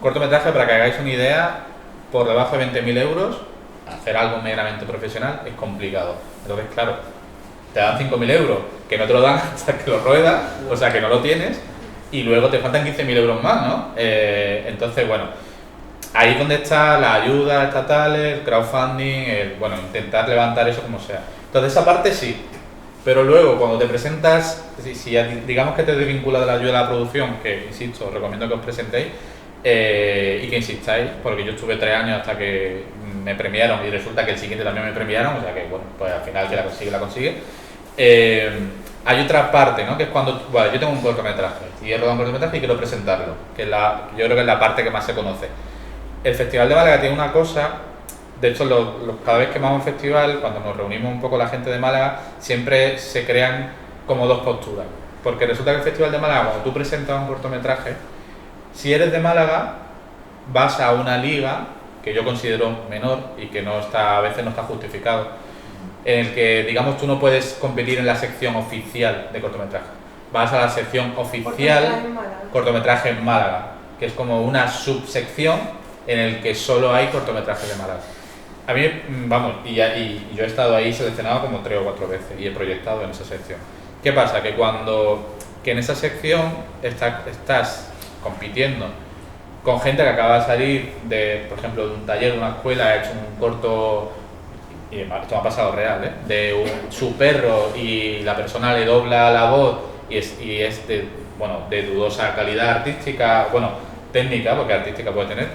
Cortometraje, para que hagáis una idea, por debajo de 20.000 euros, hacer algo meramente profesional es complicado. Entonces, claro, te dan 5.000 euros, que no te lo dan hasta que lo ruedas, o sea que no lo tienes, y luego te faltan 15.000 euros más, ¿no? Entonces, bueno, ahí es donde está la ayuda estatales, el crowdfunding, intentar levantar eso como sea. Entonces, esa parte sí, pero luego cuando te presentas, si digamos que te desvincula de la ayuda a la producción, que insisto, os recomiendo que os presentéis y que insistáis, porque yo estuve 3 años hasta que me premiaron y resulta que el siguiente también me premiaron, o sea que, bueno, pues al final que la consigue. hay otra parte, ¿no? Que es cuando, bueno, yo tengo un cortometraje y he rodado un cortometraje y quiero presentarlo, que es yo creo que es la parte que más se conoce. El Festival de Málaga tiene una cosa, de hecho, cada vez que vamos a un festival, cuando nos reunimos un poco la gente de Málaga, siempre se crean como dos posturas. Porque resulta que el Festival de Málaga, cuando tú presentas un cortometraje, si eres de Málaga, vas a una liga que yo considero menor y que no está, a veces no está justificado, en el que, digamos, tú no puedes competir en la sección oficial de cortometraje. Vas a la sección oficial cortometraje en Málaga, que es como una subsección en el que solo hay cortometrajes de Málaga. A mí, vamos, y yo he estado ahí seleccionado como 3 o 4 veces y he proyectado en esa sección. ¿Qué pasa? Que en esa sección estás compitiendo con gente que acaba de salir de, por ejemplo, de un taller, de una escuela, ha hecho un corto, y esto me ha pasado real, de su perro y la persona le dobla la voz y es de dudosa calidad artística, bueno, técnica, porque artística puede tener,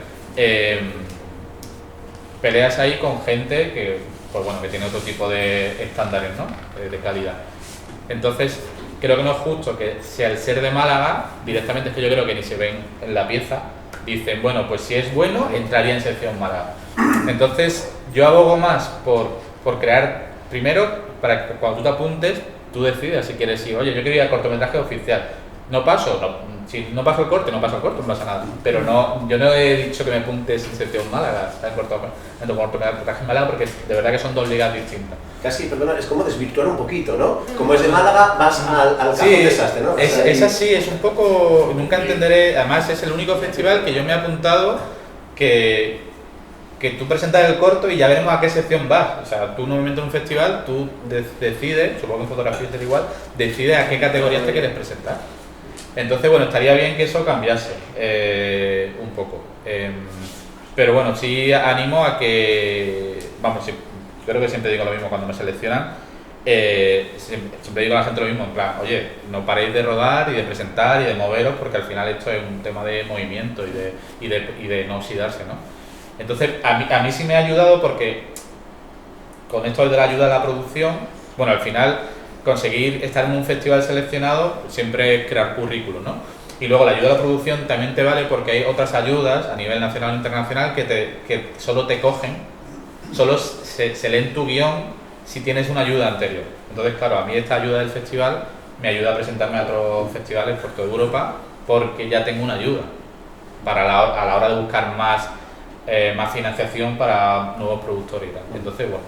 peleas ahí con gente que, pues bueno, que tiene otro tipo de estándares, ¿no? De calidad. Entonces, creo que no es justo que si al ser de Málaga, directamente es que yo creo que ni se ven en la pieza, dicen, bueno, pues si es bueno, entraría en sección Málaga. Entonces, yo abogo más por crear, primero, para que cuando tú te apuntes, tú decidas si quieres ir, oye, yo quiero ir al cortometraje oficial. No paso, si no paso el corte, no pasa nada. Pero yo no he dicho que me apuntes en sección Málaga, en cortometraje en Málaga, porque de verdad que son dos ligas distintas. Casi, perdona, es como desvirtuar un poquito, ¿no? Como es de Málaga, vas al cajón desastre, ¿no? Es así, es un poco, nunca entenderé, además es el único festival que yo me he apuntado que tú presentas el corto y ya veremos a qué sección vas. O sea, tú normalmente en un festival, tú decides, supongo que en fotografía es igual, decides a qué categorías te quieres presentar. Entonces, bueno, estaría bien que eso cambiase un poco. Pero bueno, sí animo a que, vamos, sí, creo que siempre digo lo mismo cuando me seleccionan, siempre digo a la gente lo mismo, en plan, oye, no paréis de rodar y de presentar y de moveros, porque al final esto es un tema de movimiento y de no oxidarse, ¿no? Entonces, a mí sí me ha ayudado porque con esto de la ayuda a la producción, bueno, al final conseguir estar en un festival seleccionado siempre es crear currículum, ¿no? Y luego la ayuda a la producción también te vale porque hay otras ayudas a nivel nacional e internacional que solo te cogen, solo se leen tu guión si tienes una ayuda anterior. Entonces, claro, a mí esta ayuda del festival me ayuda a presentarme a otros festivales por toda Europa porque ya tengo una ayuda a la hora de buscar más financiación para nuevos productores y tal. Entonces, bueno,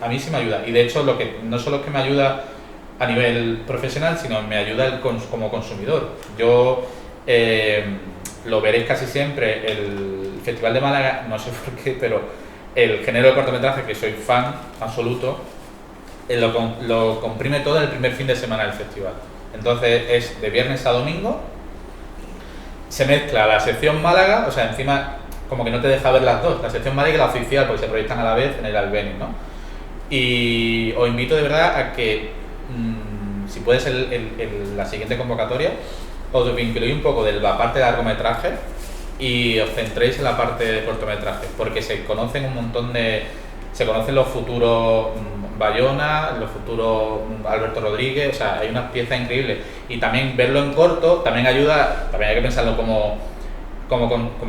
a mí sí me ayuda. Y de hecho, no solo es que me ayuda a nivel profesional, sino me ayuda como consumidor. Yo lo veréis casi siempre, el Festival de Málaga, no sé por qué, pero el género de cortometraje, que soy fan absoluto, lo comprime todo en el primer fin de semana del festival. Entonces es de viernes a domingo, se mezcla la sección Málaga, o sea, encima como que no te deja ver las dos, la sección Málaga y la oficial, porque se proyectan a la vez en el Albéniz, ¿no? Y os invito de verdad a que, si puede ser la siguiente convocatoria, os vinculéis un poco de la parte de largometraje y os centréis en la parte de cortometraje, porque se conocen los futuros Bayona, los futuros Alberto Rodríguez, o sea, hay unas piezas increíbles. Y también verlo en corto también ayuda, también hay que pensarlo como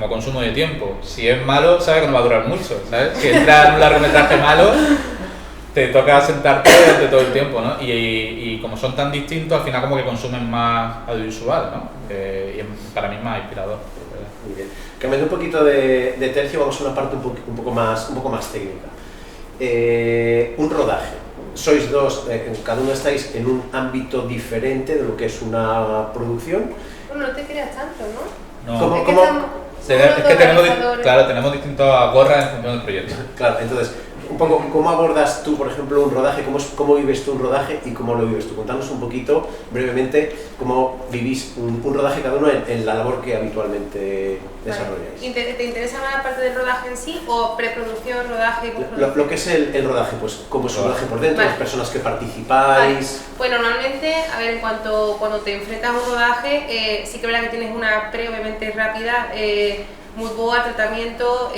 consumo de tiempo. Si es malo, sabes que no va a durar mucho, ¿sabes? Si entra en un largometraje malo, te toca sentarte durante todo el tiempo, ¿no? Y como son tan distintos, al final como que consumen más audiovisual, ¿no? Y para mí es más inspirador. Muy bien. Cambiando un poquito de tercio, vamos a una parte un poco más técnica. Un rodaje. Sois dos, cada uno estáis en un ámbito diferente de lo que es una producción. Bueno, no te creas tanto, ¿no? No. ¿Cómo? Es que tenemos distintas gorras en función del proyecto. Claro, entonces, un poco, ¿cómo abordas tú, por ejemplo, un rodaje? ¿Cómo vives tú un rodaje y cómo lo vives tú? Contanos un poquito, brevemente, cómo vivís un rodaje cada uno en la labor que habitualmente desarrolláis. ¿Te interesa más la parte del rodaje en sí o preproducción, rodaje y postproducción? Lo que es el rodaje, pues cómo es un rodaje por dentro, las personas que participáis. Pues normalmente, a ver, cuando te enfrentas a un rodaje, sí que es verdad que tienes una obviamente rápida, mood board, tratamiento,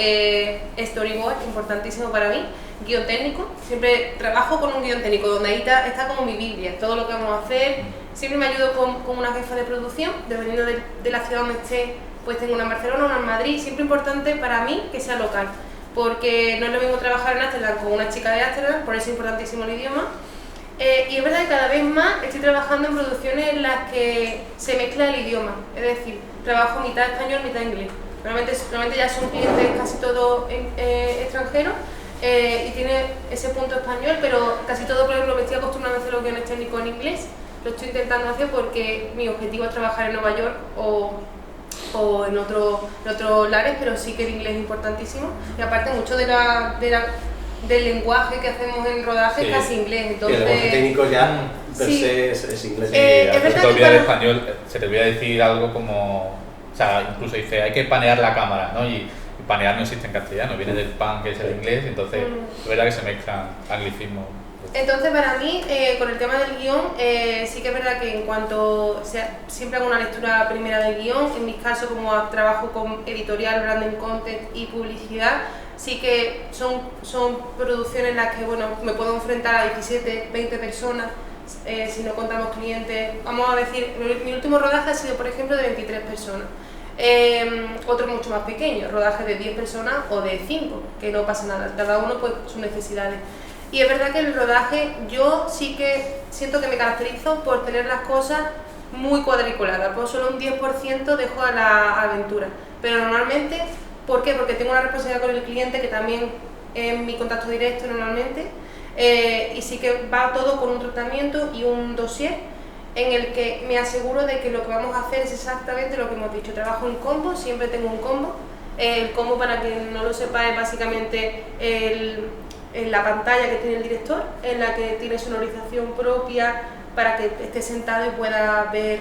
storyboard, importantísimo para mí. guión técnico, siempre trabajo con un guión técnico, donde ahí está como mi Biblia, todo lo que vamos a hacer. Siempre me ayudo con una jefa de producción, dependiendo de la ciudad donde esté, pues tengo una en Barcelona, una en Madrid. Siempre importante para mí que sea local, porque no es lo mismo trabajar en Ámsterdam con una chica de Ámsterdam, por eso es importantísimo el idioma. Y es verdad que cada vez más estoy trabajando en producciones en las que se mezcla el idioma, es decir, trabajo mitad español, mitad inglés. Normalmente ya son clientes casi todos extranjeros y tiene ese punto español, pero casi todo, por ejemplo, me estoy acostumbrando a hacer los guiones técnicos en inglés. Lo estoy intentando hacer porque mi objetivo es trabajar en Nueva York o en otros lares, pero sí que el inglés es importantísimo. Y aparte mucho del lenguaje que hacemos en rodaje es casi inglés. Entonces, el lenguaje técnico ya per se es inglés. Se te olvida el español, se te olvida decir algo como... O sea, incluso dice, hay que panear la cámara, ¿no? Y panear no existe en castellano, viene del pan, que es el inglés, entonces es verdad que se mezclan anglicismos. Entonces, para mí, con el tema del guión, sí que es verdad que en cuanto... O sea, siempre hago una lectura primera del guión. En mi caso, como trabajo con editorial, branding content y publicidad, sí que son producciones en las que, bueno, me puedo enfrentar a 17, 20 personas, si no contamos clientes. Vamos a decir, mi último rodaje ha sido, por ejemplo, de 23 personas. Otro mucho más pequeño, rodaje de 10 personas o de 5, que no pasa nada, cada uno pues sus necesidades. Y es verdad que en el rodaje yo sí que siento que me caracterizo por tener las cosas muy cuadriculadas, pues solo un 10% dejo a la aventura. Pero normalmente, ¿por qué? Porque tengo una responsabilidad con el cliente que también es mi contacto directo normalmente, y sí que va todo con un tratamiento y un dossier en el que me aseguro de que lo que vamos a hacer es exactamente lo que hemos dicho. Trabajo en combo, siempre tengo un combo. El combo, para quien no lo sepa, es básicamente en la pantalla que tiene el director, en la que tiene sonorización propia para que esté sentado y pueda ver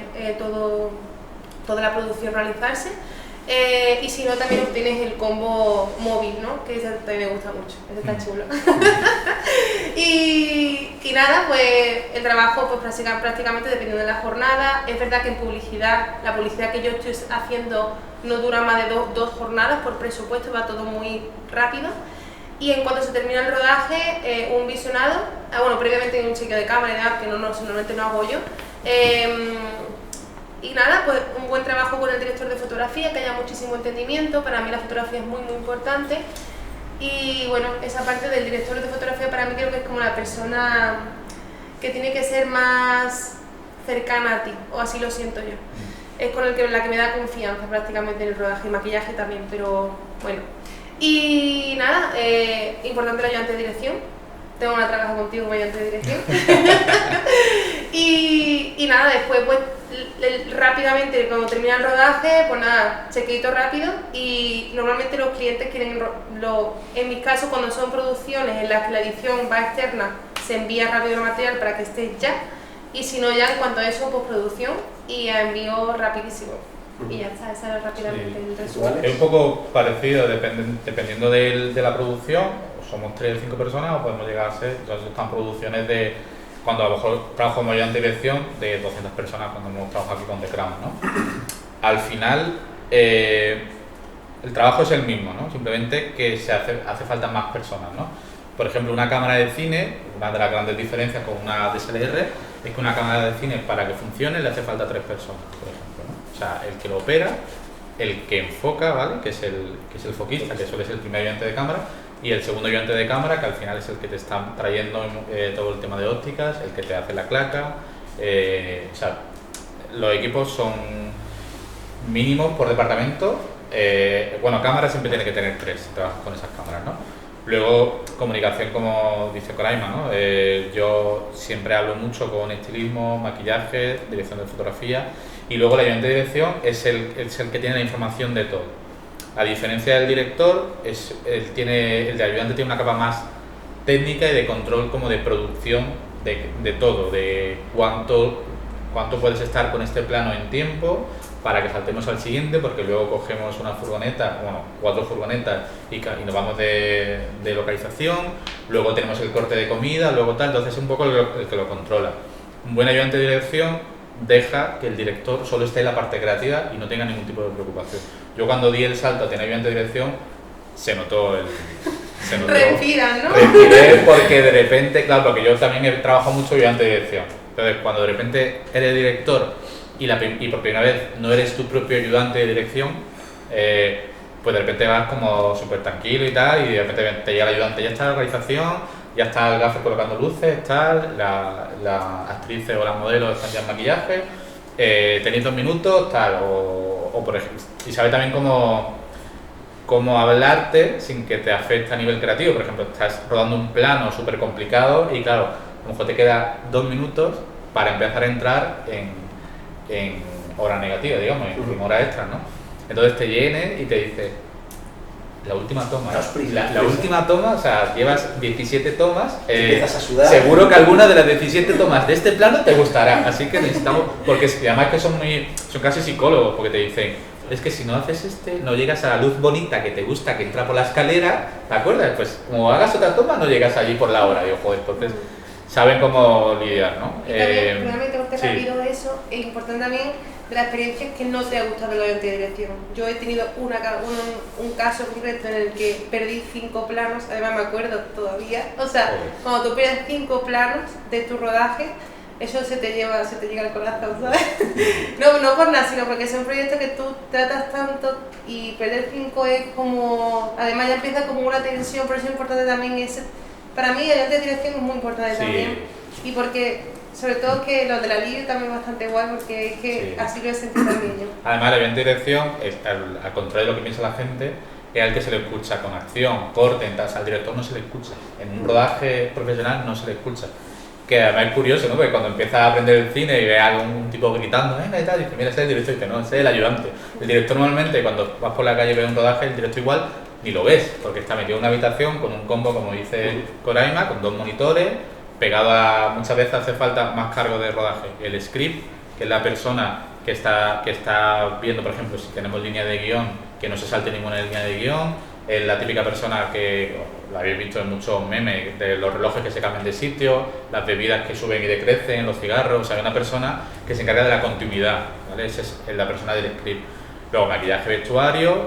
toda la producción realizarse. Y si no, también obtienes el combo móvil, ¿no? Que ese también me gusta mucho, ese está chulo. y nada, pues el trabajo pues prácticamente dependiendo de la jornada. Es verdad que en publicidad, la publicidad que yo estoy haciendo no dura más de dos jornadas por presupuesto, va todo muy rápido. Y en cuanto se termina el rodaje, un visionado, bueno, previamente hay un chequeo de cámara y demás, que normalmente no hago yo. Y nada, pues un buen trabajo con el director de fotografía, que haya muchísimo entendimiento. Para mí la fotografía es muy muy importante. Y bueno, esa parte del director de fotografía para mí creo que es como la persona que tiene que ser más cercana a ti, o así lo siento yo. Es con la que me da confianza prácticamente en el rodaje y maquillaje también, pero bueno. Y nada, importante el ayudante de dirección. Tengo una trabaja contigo como ayudante de dirección. y nada, después pues rápidamente cuando termina el rodaje, pues nada, chequeito rápido. Y normalmente los clientes quieren, en mi caso cuando son producciones en las que la edición va externa, se envía rápido el material para que esté ya. Y si no, ya en cuanto a eso, postproducción y envío rapidísimo. Y ya está, esa es rápidamente el resumen. Es un poco parecido, dependiendo de la producción, somos 3 o 5 personas o podemos llegar a ser, entonces están producciones de, cuando a lo mejor trabajo como yo en dirección, de 200 personas cuando hemos trabajado aquí con The Crown, ¿no? Al final, el trabajo es el mismo, ¿no? Simplemente que hace falta más personas, ¿no? Por ejemplo, una cámara de cine, una de las grandes diferencias con una DSLR es que una cámara de cine para que funcione le hace falta 3 personas, por ejemplo, ¿no? O sea, el que lo opera, el que enfoca, ¿vale? Que es el foquista, que suele ser el primer ayudante de cámara, y el segundo ayudante de cámara, que al final es el que te está trayendo todo el tema de ópticas, el que te hace la claca. O sea, los equipos son mínimos por departamento. Bueno, cámaras siempre tiene que tener 3, trabajas con esas cámaras, ¿no? Luego, comunicación, como dice Coraima, ¿no? Yo siempre hablo mucho con estilismo, maquillaje, dirección de fotografía, y luego el ayudante de dirección es el que tiene la información de todo. A diferencia del director, el de ayudante tiene una capa más técnica y de control como de producción de todo, de cuánto puedes estar con este plano en tiempo para que saltemos al siguiente, porque luego cogemos una furgoneta, bueno, 4 furgonetas y nos vamos de localización, luego tenemos el corte de comida, luego tal, entonces es un poco el que lo controla. Un buen ayudante de dirección deja que el director solo esté en la parte creativa y no tenga ningún tipo de preocupación. Yo cuando di el salto a tener ayudante de dirección, se notó se notó. Respiran, ¿no? Respiré porque de repente, claro, porque yo también he trabajado mucho ayudante de dirección. Entonces, cuando de repente eres director y por primera vez no eres tu propio ayudante de dirección, pues de repente vas como súper tranquilo y tal, y de repente te llega el ayudante, ya está la organización, ya está el gaffer colocando luces, tal, las actrices o las modelos están ya en maquillaje, tenéis 2 minutos, tal, o por ejemplo, y sabe también cómo hablarte sin que te afecte a nivel creativo. Por ejemplo, estás rodando un plano súper complicado y claro, a lo mejor te queda 2 minutos para empezar a entrar en hora negativa, digamos, en hora extra, ¿no? Entonces te viene y te dice, la última toma, la última toma, o sea, llevas 17 tomas, empiezas a sudar. Seguro que alguna de las 17 tomas de este plano te gustará, así que necesitamos, porque además que son casi psicólogos, porque te dicen, es que si no haces no llegas a la luz bonita que te gusta, que entra por la escalera, ¿te acuerdas? Pues como hagas otra toma, no llegas allí por la hora, digo, joder, entonces saben cómo lidiar, ¿no? Y también, realmente, porque sí. rápido de eso, es importante también de la experiencia que no te ha gustado el ayudante de dirección. Yo he tenido un caso concreto en el que perdí 5 planos, además me acuerdo todavía, o sea, cuando tú pierdes 5 planos de tu rodaje, eso se te llega al corazón, ¿sabes? No por nada, sino porque es un proyecto que tú tratas tanto y perder 5 es como, además ya empieza como una tensión, por eso es importante también para mí el ayudante de dirección es muy importante también, y porque sobre todo que los de la LIU también es bastante guay, porque es que así lo he sentido también yo. Además el ayudante de dirección, al contrario de lo que piensa la gente, es al que se le escucha con acción, corte, entonces al director no se le escucha, en un rodaje profesional no se le escucha. Que además es curioso, ¿no? Porque cuando empiezas a aprender el cine y ves a un tipo gritando, venga y tal, dices, mira, ese es el director, y dices, no, ese es el ayudante. El director normalmente, cuando vas por la calle y ves un rodaje, el director igual ni lo ves, porque está metido en una habitación con un combo, como dice Coraima, con 2 monitores, pegado a, muchas veces hace falta más cargo de rodaje. El script, que es la persona que está viendo, por ejemplo, si tenemos línea de guión, que no se salte ninguna línea de guión, es la típica persona que lo habéis visto en muchos memes, de los relojes que se cambian de sitio, las bebidas que suben y decrecen, los cigarros, o sea, hay una persona que se encarga de la continuidad, ¿vale? Esa es la persona del script. Luego maquillaje, vestuario,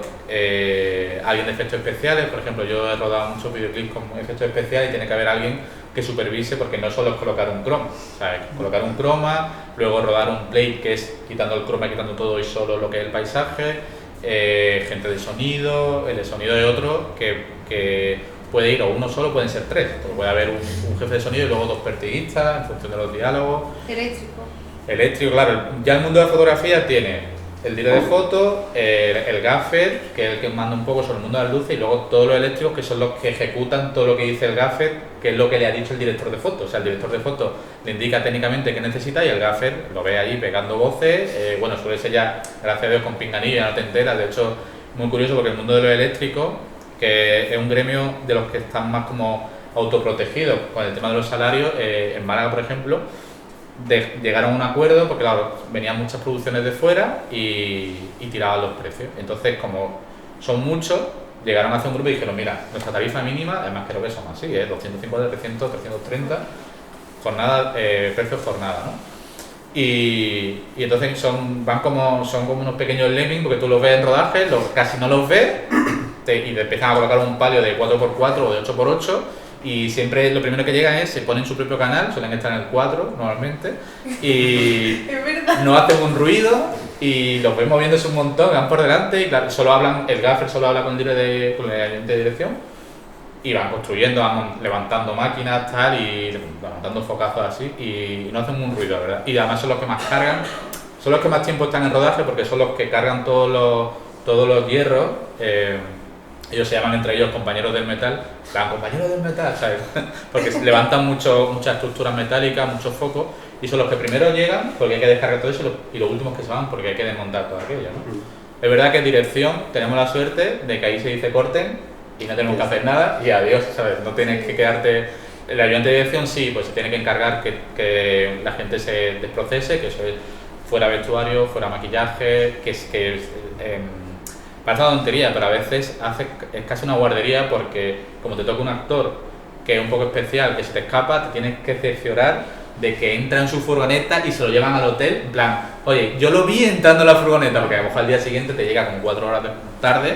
alguien de efectos especiales, por ejemplo, yo he rodado muchos videoclips con efectos especiales y tiene que haber alguien que supervise, porque no solo es colocar un croma, o sea, colocar un croma, luego rodar un plate que es quitando el croma y quitando todo y solo lo que es el paisaje, gente de sonido, el de sonido de otro que puede ir, o uno solo, pueden ser 3, porque puede haber un jefe de sonido y luego 2 pertiguistas en función de los diálogos. Eléctrico, claro, ya el mundo de la fotografía tiene el director de foto, el gaffer, que es el que manda un poco sobre el mundo de las luces, y luego todos los eléctricos, que son los que ejecutan todo lo que dice el gaffer, que es lo que le ha dicho el director de foto. O sea, el director de foto le indica técnicamente qué necesita y el gaffer lo ve allí pegando voces. Bueno, suele ser ya, gracias a Dios, con pinganillo, ya no te enteras. De hecho, muy curioso porque el mundo de los eléctricos, que es un gremio de los que están más como autoprotegidos con el tema de los salarios, en Málaga, por ejemplo, llegaron a un acuerdo porque claro, venían muchas producciones de fuera y tiraban los precios. Entonces, como son muchos, llegaron a hacer un grupo y dijeron, mira, nuestra tarifa mínima, además creo que son así, 250, 300, 330, jornada, precio jornada, ¿no? Y entonces son como unos pequeños lemmings, porque tú los ves en rodaje, casi no los ves, y te empiezan a colocar un palio de 4x4 o de 8x8, y siempre lo primero que llegan es, se ponen su propio canal, suelen estar en el 4 normalmente, y no hacen un ruido, y los ves moviéndose un montón, van por delante, y claro, el gaffer solo habla con el ayudante de dirección, y van construyendo, van levantando máquinas, tal, y levantando focazos así, y no hacen un ruido, ¿verdad? Y además son los que más cargan, son los que más tiempo están en rodaje, porque son los que cargan todos los hierros. Ellos se llaman entre ellos compañeros del metal, compañeros del metal, ¿sabes? Porque levantan muchas estructuras metálicas, muchos focos, y son los que primero llegan porque hay que descargar todo eso, y los últimos que se van porque hay que desmontar todo aquello, ¿no? Es verdad que en dirección tenemos la suerte de que ahí se dice corten y no tenemos que hacer nada y adiós, ¿sabes? No tienes que quedarte. El ayudante de dirección sí, pues se tiene que encargar que la gente se desprocese, que eso es fuera vestuario, fuera maquillaje, parece una tontería, pero a veces es casi una guardería, porque como te toca un actor que es un poco especial, que se te escapa, te tienes que cerciorar de que entra en su furgoneta y se lo llevan al hotel, en plan, oye, yo lo vi entrando en la furgoneta, porque a lo mejor al día siguiente te llega como 4 horas tarde,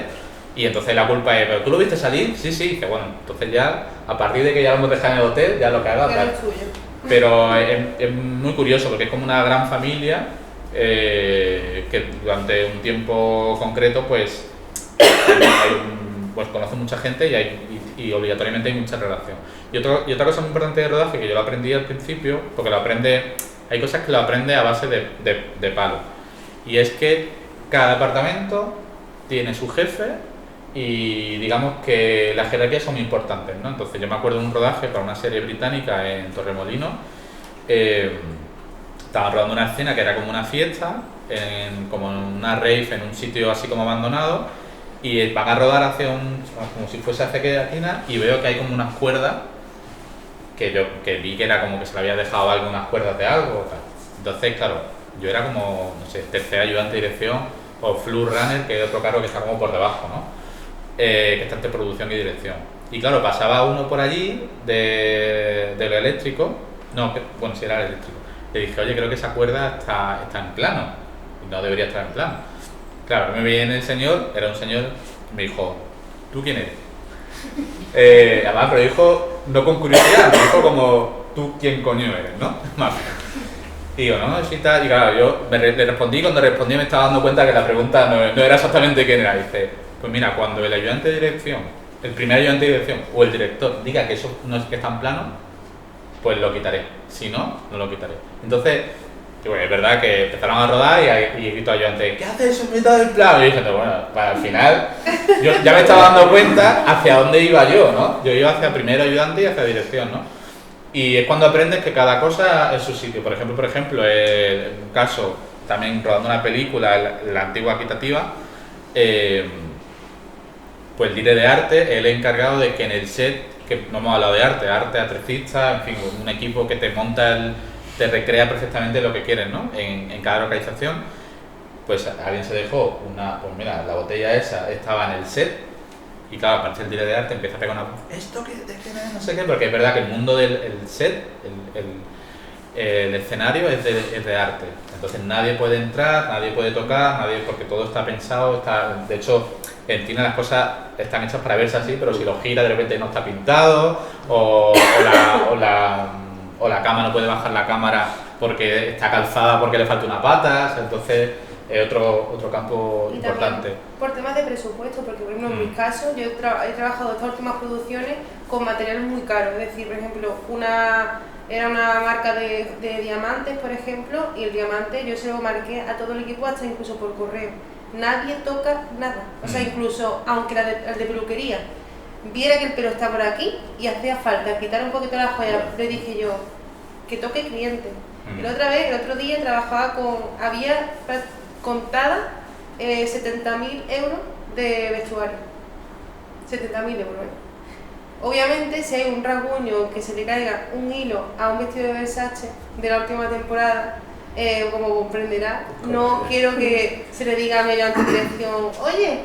Y entonces la culpa es, ¿pero tú lo viste salir? Sí, sí, que bueno, entonces ya, a partir de que ya lo hemos dejado en el hotel, ya lo que haga, tal. Pero es muy curioso porque es como una gran familia que durante un tiempo concreto pues conoce mucha gente y obligatoriamente hay mucha relación. Y otra cosa muy importante de rodaje que yo lo aprendí al principio, porque hay cosas que lo aprende a base de palo. Y es que cada departamento tiene su jefe y digamos que las jerarquías son muy importantes, ¿no? Entonces yo me acuerdo de un rodaje para una serie británica en Torremolinos. Estaban rodando una escena que era como una fiesta, como en una rave, en un sitio así como abandonado, y van a rodar hacia como si fuese hacia Quedatina, y veo que hay como unas cuerdas que vi que era como que se le había dejado algunas cuerdas de algo o tal. Entonces, claro, yo era como, no sé, tercer ayudante de dirección o floor runner, que es otro cargo que está como por debajo, ¿no? Que está entre producción y dirección. Y claro, pasaba uno por allí de lo eléctrico, bueno, si era eléctrico. Le dije, oye, creo que esa cuerda está en plano, y no debería estar en plano. Claro, me viene el señor, era un señor, me dijo, ¿tú quién eres? Además, pero dijo, no con curiosidad, me dijo como, ¿tú quién coño eres, no? Más. Y digo, no, sí está, y claro, yo le respondí, cuando respondí me estaba dando cuenta que la pregunta no era exactamente quién era. Dice, pues mira, cuando el ayudante de dirección, el primer ayudante de dirección o el director diga que eso no es que está en plano, pues lo quitaré. Si no, no lo quitaré. Entonces, bueno, es verdad que empezaron a rodar y grito ayudante, ¿qué haces eso en mitad del plano? Y yo dije, bueno, para al final, yo ya me estaba dando cuenta hacia dónde iba yo, ¿no? Yo iba hacia primer ayudante y hacia dirección, ¿no? Y es cuando aprendes que cada cosa es su sitio. Por ejemplo, en un caso, también rodando una película, la antigua Equitativa, pues el director de arte, él es encargado de que en el set, que no hemos hablado de arte, atrecista, en fin, un equipo que te monta, te recrea perfectamente lo que quieres, ¿no? En cada localización, pues alguien se dejó pues mira, la botella esa estaba en el set, y claro, aparte el director de arte empieza a pegar una voz, esto que no sé qué, porque es verdad que el mundo del set, el escenario es de arte, entonces nadie puede entrar, nadie puede tocar, porque todo está pensado, de hecho en cine las cosas están hechas para verse así, pero si lo gira de repente no está pintado, o la cama no puede bajar la cámara porque está calzada porque le falta una pata, entonces es otro campo importante. Por temas de presupuesto, porque por ejemplo en mi caso yo he trabajado estas últimas producciones con materiales muy caros, es decir, por ejemplo, era una marca de diamantes, por ejemplo, y el diamante yo se lo marqué a todo el equipo, hasta incluso por correo. Nadie toca nada, o sea, incluso aunque el de peluquería viera que el pelo está por aquí y hacía falta quitar un poquito la joya, le dije yo, que toque cliente. El otro día trabajaba había contada 70.000 euros de vestuario. 70.000 euros. Obviamente, si hay un rasguño que se le caiga un hilo a un vestido de Versace de la última temporada, como comprenderá, no quiero que se le diga a mi ayudante de dirección, oye,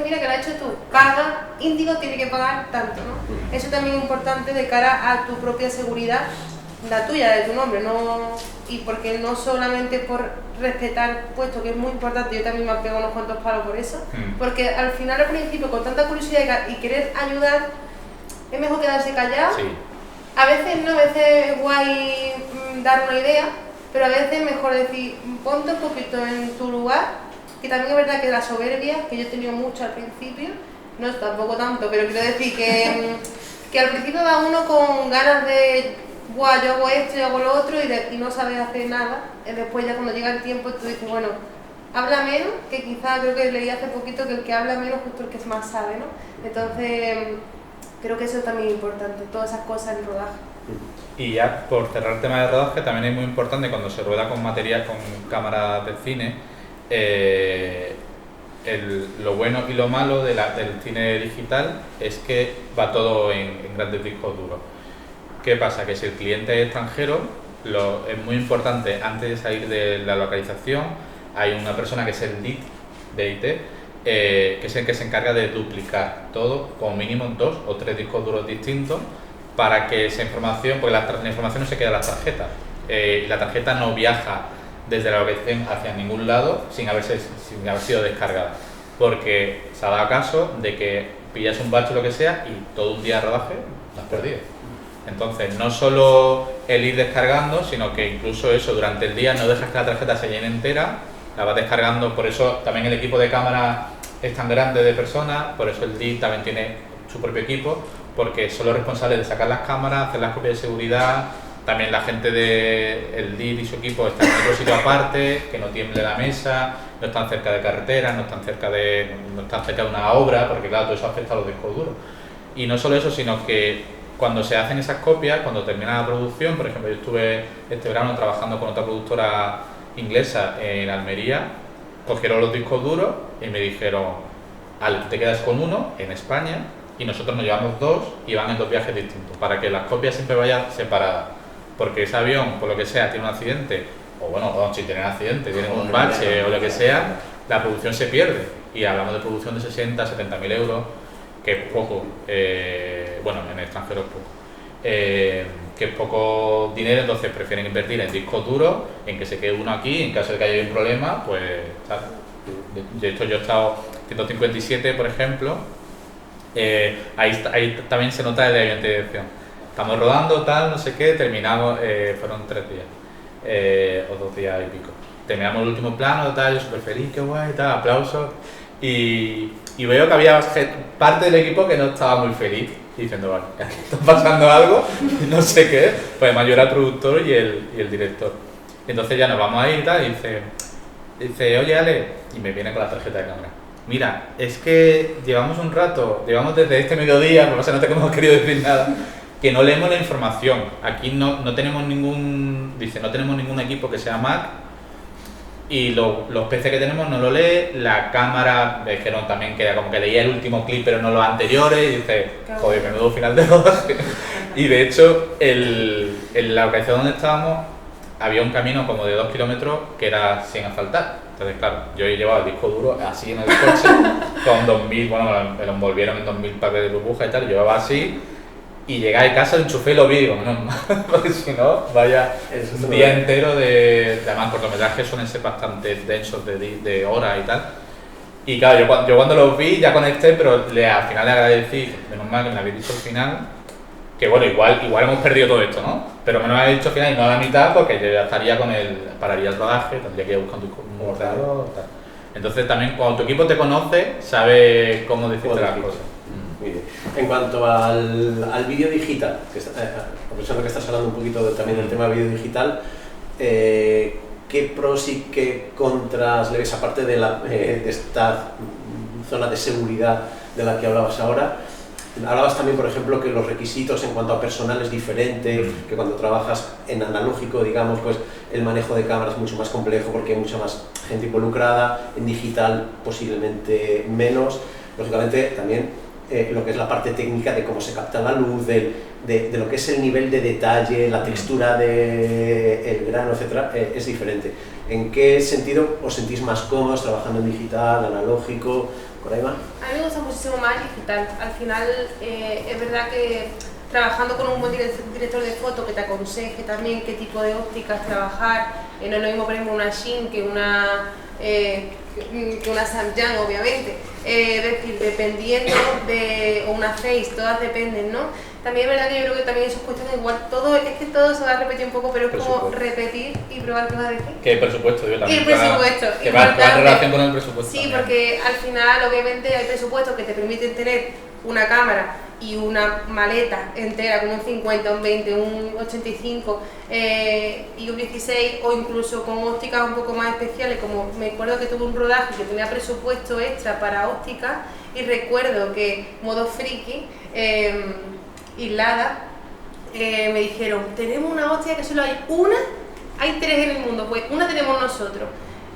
mira que lo has hecho tú, paga, Índigo tiene que pagar tanto, ¿no? Eso también es importante de cara a tu propia seguridad, la tuya, de tu nombre, y porque no solamente por respetar, puesto que es muy importante, yo también me he pegado unos cuantos palos por eso, porque al final, al principio, con tanta curiosidad y querer ayudar, es mejor quedarse callado. Sí. A veces es guay dar una idea, pero a veces es mejor decir, ponte un poquito en tu lugar, que también es verdad que la soberbia, que yo he tenido mucho al principio, no tampoco tanto, pero quiero decir que al principio va uno con ganas de, yo hago esto, yo hago lo otro, y no sabes hacer nada. Después ya cuando llega el tiempo tú dices, bueno, habla menos, que quizá creo que leí hace poquito que el que habla menos justo el que más sabe, ¿no? Entonces creo que eso también es importante, todas esas cosas en rodaje. Y ya por cerrar el tema de rodaje, también es muy importante cuando se rueda con material, con cámaras de cine, lo bueno y lo malo del cine digital es que va todo en grandes discos duros. ¿Qué pasa? Que si el cliente es extranjero, es muy importante, antes de salir de la localización, hay una persona que es el lead de IT, que es el que se encarga de duplicar todo, como mínimo 2 o 3 discos duros distintos, para que esa información, porque la información no se queda en las tarjetas, y la tarjeta no viaja desde la localización hacia ningún lado sin haber sido descargada. porque se ha dado caso de que pillas un bache o lo que sea y todo un día de rodaje lo has perdido. Entonces, no solo el ir descargando, sino que incluso eso, durante el día no dejas que la tarjeta se llene entera, la vas descargando. Por eso también el equipo de cámara es tan grande de personas, por eso el DID también tiene su propio equipo, porque son los responsables de sacar las cámaras, hacer las copias de seguridad. También la gente del DID y su equipo están en otro sitio aparte, que no tiemble la mesa, no están cerca de carreteras, no están cerca de una obra, porque claro, todo eso afecta a los discos duros. Y no solo eso, sino que cuando se hacen esas copias, cuando termina la producción, por ejemplo, yo estuve este verano trabajando con otra productora inglesa en Almería, cogieron los discos duros y me dijeron, Ale, tú te quedas con uno en España y nosotros nos llevamos dos y van en dos viajes distintos, para que las copias siempre vayan separadas, porque ese avión, por lo que sea, tiene un accidente, o bueno, si tienen accidente, tienen un bache o lo que sea, la producción se pierde, y hablamos de producción de 60, 70.000 euros, que es poco, bueno, en el extranjero es poco, que es poco dinero, entonces prefieren invertir en discos duros, en que se quede uno aquí, en caso de que haya un problema, pues, ¿sabes? De hecho, yo he estado 157, por ejemplo, ahí también se nota el avión de dirección. Estamos rodando, tal, no sé qué, terminamos, fueron 3 días, o 2 días y pico. Terminamos el último plano, tal, yo súper feliz, qué guay, tal, aplausos. Y veo que había parte del equipo que no estaba muy feliz, diciendo, vale, aquí está pasando algo, no sé qué es. Pues además yo era el productor y el director. Entonces ya nos vamos a ir y tal, y dice, oye Ale, y me viene con la tarjeta de cámara. Mira, es que llevamos un rato, llevamos desde este mediodía, por lo que no te hemos querido decir nada, que no leemos la información. Aquí no tenemos ningún equipo que sea Mac, y los PC que tenemos no lo lee, la cámara, dijeron también que como que leía el último clip pero no los anteriores, y dice, joder, menudo final de rodaje. Y de hecho, en la localización donde estábamos, había un camino como de 2 kilómetros que era sin asfaltar. Entonces, claro, yo llevaba el disco duro así en el coche, con 2000, bueno, me lo envolvieron en 2000 paquetes de burbuja y tal, llevaba así, y llegué a casa, enchufé y lo vi, digo, no, porque si no, vaya un día entero además cortometrajes suelen ser bastante densos de horas y tal. Y claro, yo cuando los vi ya conecté, pero al final le agradecí, menos mal que me lo habéis dicho al final, que bueno, igual hemos perdido todo esto, ¿no? Pero me lo habéis dicho al final y no a la mitad, porque yo ya estaría pararía el rodaje, tendría que ir a buscar un ordenador, tal. Entonces también cuando tu equipo te conoce, sabe cómo decirte las cosas. Muy bien. En cuanto al vídeo digital, aprovechando que estás hablando un poquito también del tema vídeo digital, ¿qué pros y qué contras le ves, aparte de esta zona de seguridad de la que hablabas ahora? Hablabas también, por ejemplo, que los requisitos en cuanto a personal es diferente, que cuando trabajas en analógico, digamos, pues el manejo de cámara es mucho más complejo porque hay mucha más gente involucrada, en digital posiblemente menos. Lógicamente también lo que es la parte técnica de cómo se capta la luz, de lo que es el nivel de detalle, la textura del grano, etcétera, es diferente. ¿En qué sentido os sentís más cómodos trabajando en digital, analógico? ¿Coraima? A mí me gusta muchísimo más digital. Al final es verdad que trabajando con un buen director de foto que te aconseje también qué tipo de ópticas trabajar, no es lo mismo por ejemplo una Shin que una Samyang, obviamente. Es decir, dependiendo o una Face, todas dependen, ¿no? También es verdad que yo creo que también eso es cuestión de igual, es que todo se va a repetir un poco, pero es como repetir y probar cosas de qué. Que el presupuesto, yo también. Y el presupuesto. Que va en relación con el presupuesto. Sí, también. porque al final obviamente hay presupuestos que te permiten tener una cámara y una maleta entera con un 50, un 20, un 85 y un 16, o incluso con ópticas un poco más especiales, como me acuerdo que tuve un rodaje que tenía presupuesto extra para óptica, y recuerdo que modo friki Islada me dijeron, tenemos una óptica que solo hay una, hay 3 en el mundo, pues una tenemos nosotros.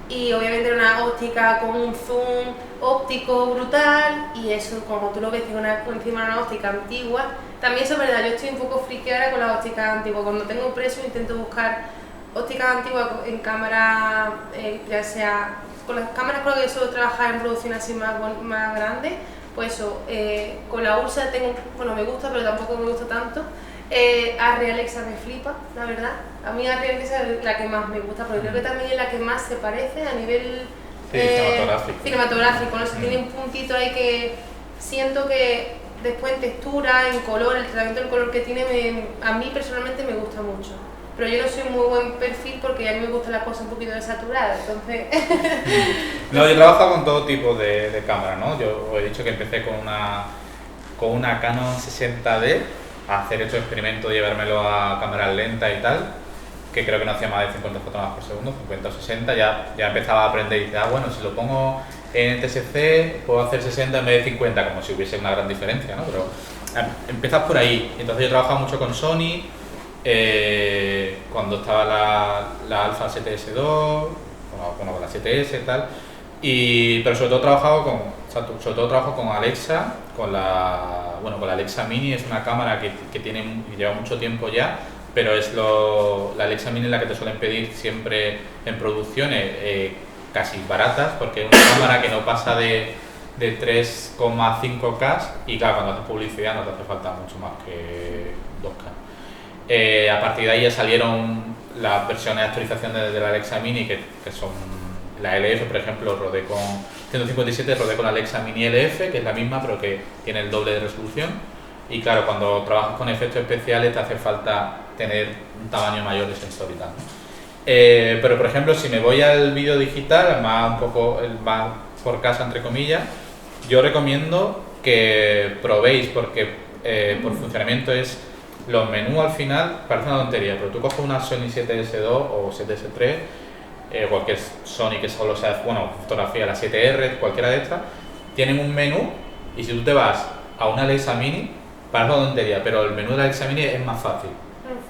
Y obviamente era una óptica con un zoom óptico brutal, y eso, como tú lo ves, por encima de una óptica antigua. También eso es verdad, yo estoy un poco friki ahora con las ópticas antiguas. Cuando tengo preso intento buscar ópticas antiguas en cámara, ya sea con las cámaras con las que yo suelo trabajar en producción así más grandes. Pues eso, con la Ursa me gusta, pero tampoco me gusta tanto. Arri Alexa me flipa, la verdad. A mí Arri Alexa es la que más me gusta, porque creo que también es la que más se parece a nivel cinematográfico. No sé, tiene un puntito ahí que siento que después en textura, en color, el tratamiento del color que tiene, a mí personalmente me gusta mucho. Pero yo no soy muy buen perfil porque a mí me gustan las cosas un poquito desaturadas, entonces... No, yo he trabajado con todo tipo de cámaras, ¿no? Yo os he dicho que empecé con una Canon 60D a hacer estos experimentos, llevármelo a cámaras lentas y tal, que creo que no hacía más de 50 fotogramas por segundo, 50 o 60, ya empezaba a aprender y dice, bueno, si lo pongo en TSC puedo hacer 60 en vez de 50, como si hubiese una gran diferencia, ¿no? Pero empiezas por ahí. Entonces yo he trabajado mucho con Sony, cuando estaba la Alpha 7S2, bueno, con la 7S y tal, pero sobre todo trabajo con Alexa, con la Alexa Mini. Es una cámara que lleva mucho tiempo ya, pero es la Alexa Mini la que te suelen pedir siempre en producciones casi baratas, porque es una cámara que no pasa de 3,5K y claro, cuando haces publicidad no te hace falta mucho más que 2K. A partir de ahí ya salieron las versiones de actualización de la Alexa Mini que son la LF, por ejemplo, rodé con 157, rodé con Alexa Mini LF, que es la misma pero que tiene el doble de resolución. Y claro, cuando trabajas con efectos especiales te hace falta tener un tamaño mayor de sensor y tal, ¿no? Pero por ejemplo, si me voy al vídeo digital, más por casa entre comillas, yo recomiendo que probéis porque por funcionamiento es los menús al final, parece una tontería, pero tú coges una Sony 7S2 o 7S3, cualquier Sony que solo sea, fotografía, la 7R, cualquiera de estas, tienen un menú y si tú te vas a una Alexa Mini, parece una tontería, pero el menú de la Alexa Mini es más fácil.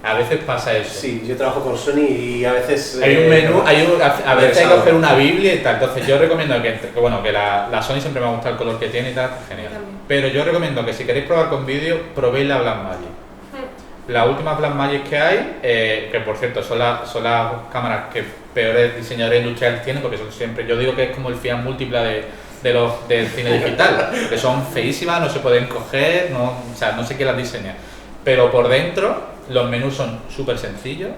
A veces pasa eso. Sí, yo trabajo con Sony y a veces... Hay un menú, a veces hay que coger una Biblia y tal, entonces yo recomiendo que la Sony siempre me ha gustado el color que tiene y tal, genial. Pero yo recomiendo que si queréis probar con vídeo, probéis la Blackmagic. Las últimas Blackmagic que hay, que por cierto son las cámaras que peores diseñadores industriales tienen, porque son siempre, yo digo que es como el Fiat Multipla del cine digital, que son feísimas, no se pueden coger, no sé quién las diseña. Pero por dentro los menús son súper sencillos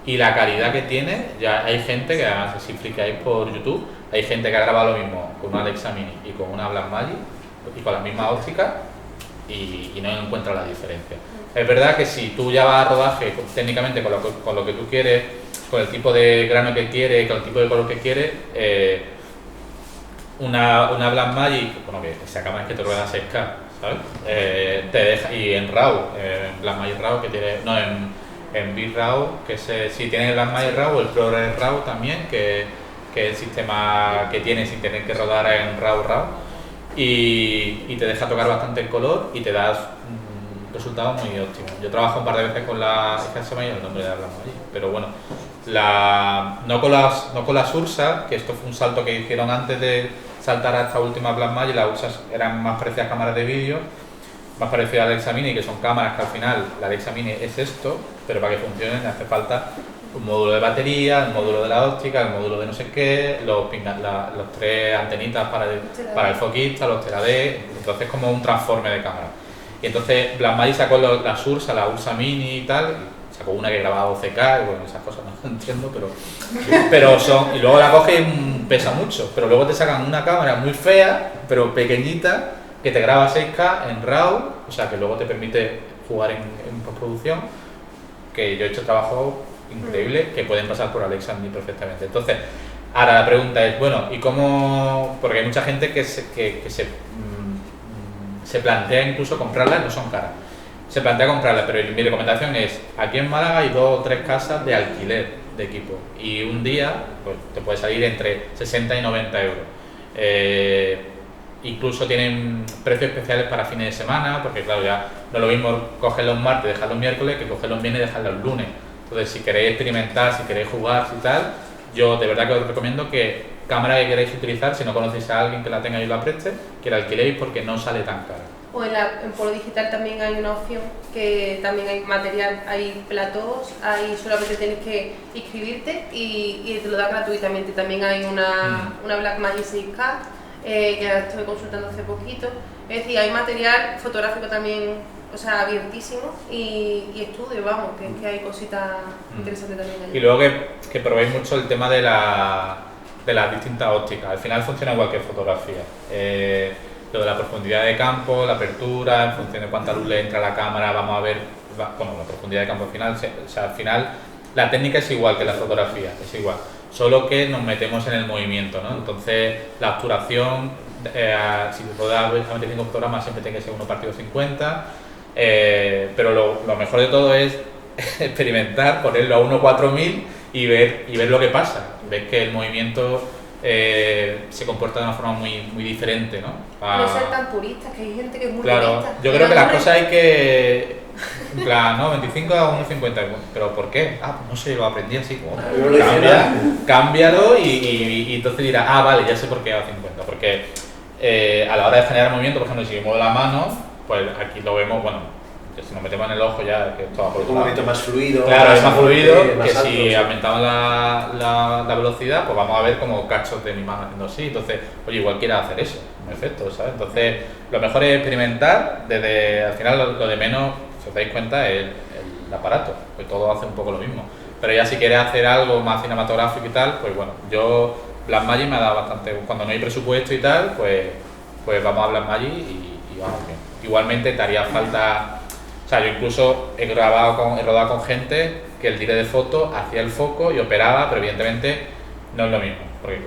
y la calidad que tiene, ya hay gente que además si flicáis por YouTube, hay gente que ha grabado lo mismo con una Alexa Mini y con una Blackmagic y con la misma óptica y no encuentra la diferencia. Es verdad que si tú ya vas a rodaje técnicamente con lo que tú quieres, con el tipo de grano que quieres, con el tipo de color que quieres, una Blackmagic, que esa cámara es que te rueda 6K, ¿sabes? Te deja, y en RAW, en Blackmagic RAW que tiene, en V-RAW, si tiene el Blackmagic RAW, el ProRes RAW también, que es el sistema que tiene sin tener que rodar en RAW y te deja tocar bastante el color y te das resultados muy óptimos. Yo trabajo un par de veces con es que se me ha ido el nombre de la Blackmagic, pero bueno, no con las Ursa, que esto fue un salto que hicieron antes de saltar a esta última Blackmagic. Las Ursa eran más parecidas a cámaras de vídeo, más parecidas a la Alexa Mini, que son cámaras que al final la Alexa Mini es esto, pero para que funcione le hace falta un módulo de batería, el módulo de la óptica, el módulo de no sé qué, los 3 antenitas para el foquista, los TeraD, entonces como un transforme de cámara. Y entonces Blackmagic sacó las Ursa, la Ursa Mini y tal, sacó una que grababa 12K, y bueno, esas cosas no entiendo, pero y luego la coge y pesa mucho, pero luego te sacan una cámara muy fea, pero pequeñita, que te graba 6K en RAW, o sea que luego te permite jugar en postproducción, que yo he hecho trabajo increíble que pueden pasar por Alexa Mini perfectamente. Entonces, ahora la pregunta es, bueno, ¿y cómo? Porque hay mucha gente que se plantea incluso comprarlas, no son caras. Se plantea comprarlas, pero mi recomendación es, aquí en Málaga hay 2 o 3 casas de alquiler de equipo y un día pues, te puede salir entre 60 y 90 euros. Incluso tienen precios especiales para fines de semana, porque claro, ya no es lo mismo cogerlos martes y dejarlos miércoles que cogerlos viernes y dejarlos lunes. Entonces, si queréis experimentar, si queréis jugar y tal, yo de verdad que os recomiendo que cámara que queréis utilizar, si no conocéis a alguien que la tenga y la preste, que la alquiléis porque no sale tan cara. O en Polo Digital también hay una opción que también hay material, hay platós, solamente tienes que inscribirte y te lo da gratuitamente. También hay una Blackmagic 6K que la estuve consultando hace poquito. Es decir, hay material fotográfico también, o sea, abiertísimo y estudio, vamos, que es que hay cositas interesantes también ahí. Y luego que probéis mucho el tema de de las distintas ópticas. Al final funciona igual que fotografía. Lo de la profundidad de campo, la apertura, en función de cuánta luz le entra a la cámara, vamos a ver, bueno, la profundidad de campo final, o sea, al final la técnica es igual que la fotografía, es igual, solo que nos metemos en el movimiento, ¿no? Entonces, la obturación, si te puedo dar a 25 fotogramas, siempre tiene que ser 1:50, pero lo mejor de todo es experimentar, ponerlo a 1:4000 y ver lo que pasa. Ves que el movimiento se comporta de una forma muy diferente, ¿no? No ser tan puristas, que hay gente que es muy claro, purista. yo creo que las cosas hay que, en plan, no, 25 a 1:50, pero ¿por qué? Ah, pues no sé, lo aprendí así, como cámbialo y entonces dirás, ah, vale, ya sé por qué a 50, porque a la hora de generar movimiento, por ejemplo, si muevo la mano, pues aquí lo vemos, bueno, que si nos metemos en el ojo ya, que esto va por un movimiento más fluido. Claro, es más fluido, más que alto, si sí. aumentamos la velocidad, pues vamos a ver como cachos de mi mano haciendo así. Entonces, oye, igual quiera hacer eso, en efecto, ¿sabes? Entonces, lo mejor es experimentar, al final lo de menos, si os dais cuenta, es el aparato, pues todo hace un poco lo mismo. Pero ya si quieres hacer algo más cinematográfico y tal, pues bueno, yo Blackmagic me ha dado bastante, cuando no hay presupuesto y tal, pues vamos a Blackmagic y vamos bien. Igualmente te haría falta. O sea, yo incluso he rodado con gente que el director de foto hacía el foco y operaba, pero evidentemente no es lo mismo. Porque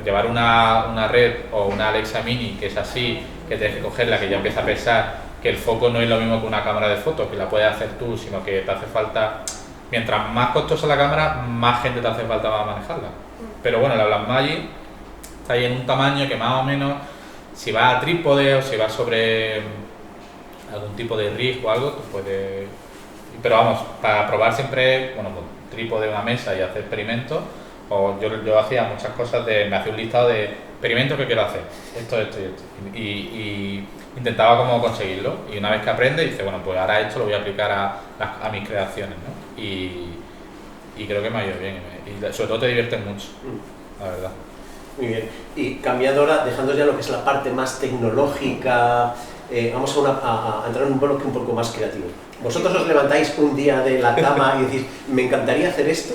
llevar una red o una Alexa Mini que es así, que tienes que cogerla, que ya empieza a pesar, que el foco no es lo mismo que una cámara de fotos, que la puedes hacer tú, sino que te hace falta, mientras más costosa la cámara, más gente te hace falta para manejarla. Pero bueno, la Blackmagic está ahí en un tamaño que más o menos, si va a trípode o si va sobre algún tipo de rig o algo, tú puedes. Pero vamos, para probar siempre, bueno, con trípode, una mesa y hacer experimentos, o yo hacía muchas cosas, me hacía un listado de experimentos que quiero hacer, esto y esto. Y intentaba como conseguirlo, y una vez que aprendes, dices, bueno, pues ahora esto lo voy a aplicar a mis creaciones, ¿no? Y creo que me ha ido bien, y sobre todo te diviertes mucho, la verdad. Muy bien, y cambiando ahora, dejando ya lo que es la parte más tecnológica, vamos a entrar en un bloque un poco más creativo. Vosotros os levantáis un día de la cama y decís, me encantaría hacer esto,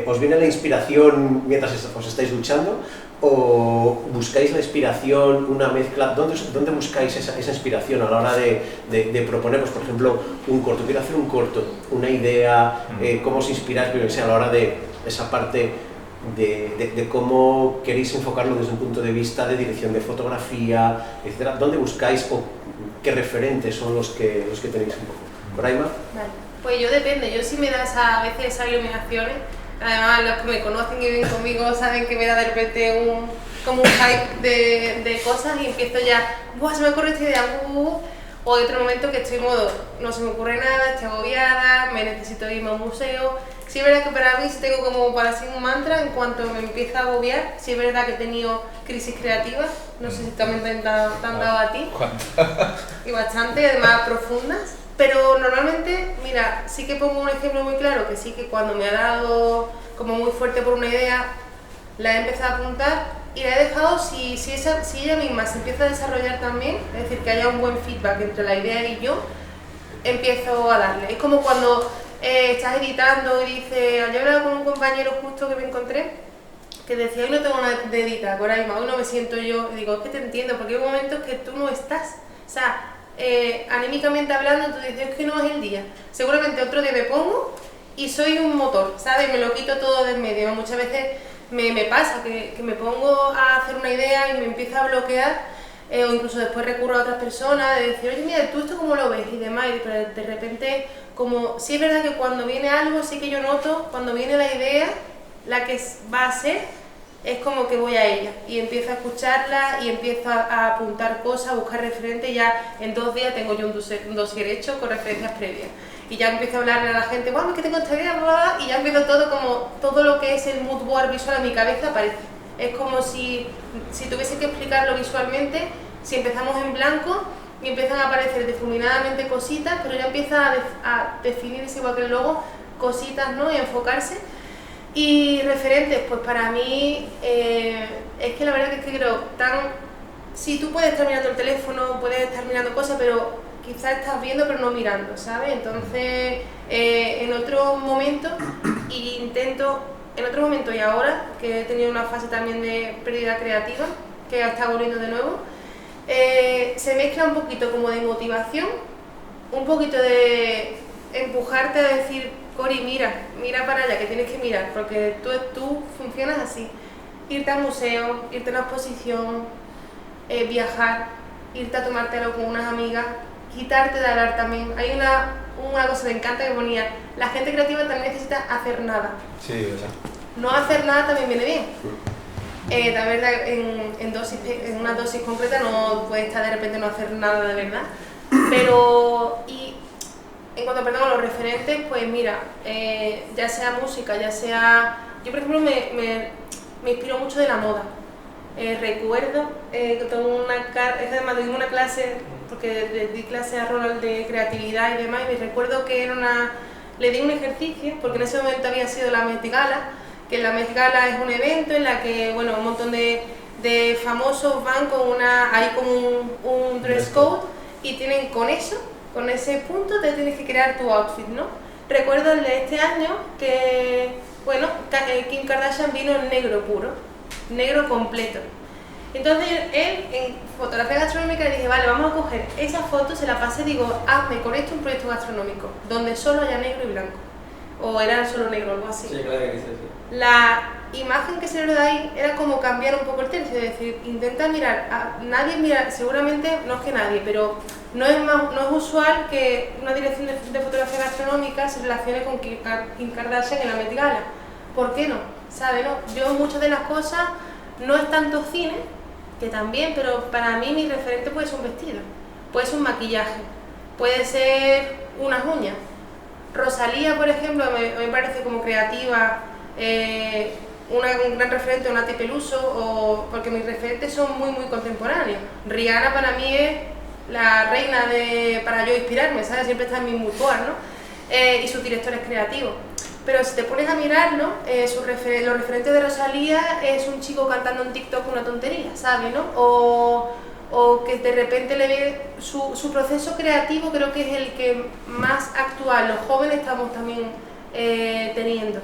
os viene la inspiración mientras os estáis duchando, o buscáis la inspiración, una mezcla. ¿Dónde buscáis esa inspiración a la hora de proponer, pues, por ejemplo, un corto? Quiero hacer un corto, una idea, ¿cómo os inspiráis, pero, a la hora de esa parte de cómo queréis enfocarlo desde un punto de vista de dirección de fotografía, etcétera? ¿Dónde buscáis o qué referentes son los que tenéis un poco? ¿Coraima? Vale. Pues yo depende, yo sí me das a veces esas iluminaciones. Además, los que me conocen y viven conmigo saben que me da de repente como un hype de cosas y empiezo ya, ¡buah, se me ocurre esta idea! O hay otro momento que estoy en modo, no se me ocurre nada, estoy agobiada, me necesito irme a un museo. Sí es verdad que para mí tengo como para así un mantra, en cuanto me empieza a agobiar, sí es verdad que he tenido crisis creativas, no sé si también te han dado a ti, y bastante, además profundas. Pero normalmente, mira, sí que pongo un ejemplo muy claro, que sí que cuando me ha dado como muy fuerte por una idea, la he empezado a apuntar y la he dejado, si ella misma se empieza a desarrollar también, es decir, que haya un buen feedback entre la idea y yo, empiezo a darle. Es como cuando estás editando y dices, yo he hablado con un compañero justo que me encontré, que decía, hoy no tengo nada de editar, Coraima, hoy no me siento yo, y digo, es que te entiendo, porque hay momentos que tú no estás, o sea, anímicamente hablando, tú dices, es que no es el día. Seguramente otro día me pongo y soy un motor, ¿sabes? Me lo quito todo de en medio. Muchas veces me pasa que me pongo a hacer una idea y me empieza a bloquear, o incluso después recurro a otras personas de decir, oye, mira, ¿tú esto cómo lo ves? Y demás, y de repente, como sí es verdad que cuando viene algo, sí que yo noto, cuando viene la idea, la que va a ser, es como que voy a ella y empiezo a escucharla y empiezo a apuntar cosas, a buscar referentes, y ya en 2 días tengo yo un dossier hecho con referencias previas. Y ya empiezo a hablarle a la gente, guau, es que tengo esta idea, bla, bla, bla, y ya empiezo todo lo que es el mood board visual en mi cabeza aparece. Es como si tuviese que explicarlo visualmente, si empezamos en blanco y empiezan a aparecer difuminadamente cositas, pero ya empieza a definirse igual que el logo, cositas, ¿no? Y enfocarse. Y referentes, pues para mí, es que la verdad que creo si tú puedes estar mirando el teléfono, puedes estar mirando cosas, pero quizás estás viendo pero no mirando, ¿sabes? Entonces, en otro momento intento en otro momento y ahora, que he tenido una fase también de pérdida creativa, que está volviendo de nuevo, se mezcla un poquito como de motivación, un poquito de empujarte a decir, Cori, mira para allá, que tienes que mirar, porque tú funcionas así. Irte al museo, irte a una exposición, viajar, irte a tomártelo con unas amigas, quitarte de hablar también. Hay una cosa que me encanta que ponía, la gente creativa también necesita hacer nada. Sí, o sea. No hacer nada también viene bien. La verdad, en una dosis concreta no puede estar de repente no hacer nada de verdad. Pero, y en cuanto a los referentes, pues mira, ya sea música, ya sea... Yo por ejemplo me inspiro mucho de la moda. Recuerdo que tengo además di una clase, porque di clase a Ronald de creatividad y demás, y me recuerdo que le di un ejercicio, porque en ese momento había sido la Met Gala, que la Met Gala es un evento en la que, bueno, un montón de famosos van hay como un dress code y tienen con ese punto te tienes que crear tu outfit, ¿no? Recuerdo el de este año que, bueno, Kim Kardashian vino en negro puro, negro completo. Entonces él, en fotografía gastronómica, le dije, vale, vamos a coger esa foto, se la pasé, digo, hazme con esto un proyecto gastronómico, donde solo haya negro y blanco. O era solo negro, algo así. Sí, claro que sí. La imagen que se le da ahí era como cambiar un poco el tercio, es decir, intenta mirar, nadie mira, seguramente, no es que nadie, pero no es usual que una dirección de fotografía gastronómica se relacione con Kim Kardashian en la Met Gala. ¿Por qué no? ¿Sabe, no? Yo muchas de las cosas no es tanto cine, que también, pero para mí mi referente puede ser un vestido, puede ser un maquillaje, puede ser unas uñas. Rosalía, por ejemplo, me parece como creativa, un gran referente, Nati Peluso, porque mis referentes son muy contemporáneos. Rihanna para mí es la reina para yo inspirarme, ¿sabes? Siempre está en mi mood board, ¿no? Y sus directores creativos. Pero si te pones a mirarlo, los referentes de Rosalía es un chico cantando en TikTok una tontería, ¿sabes? ¿No? O que de repente le ve su proceso creativo, creo que es el que más actual, los jóvenes estamos también teniendo.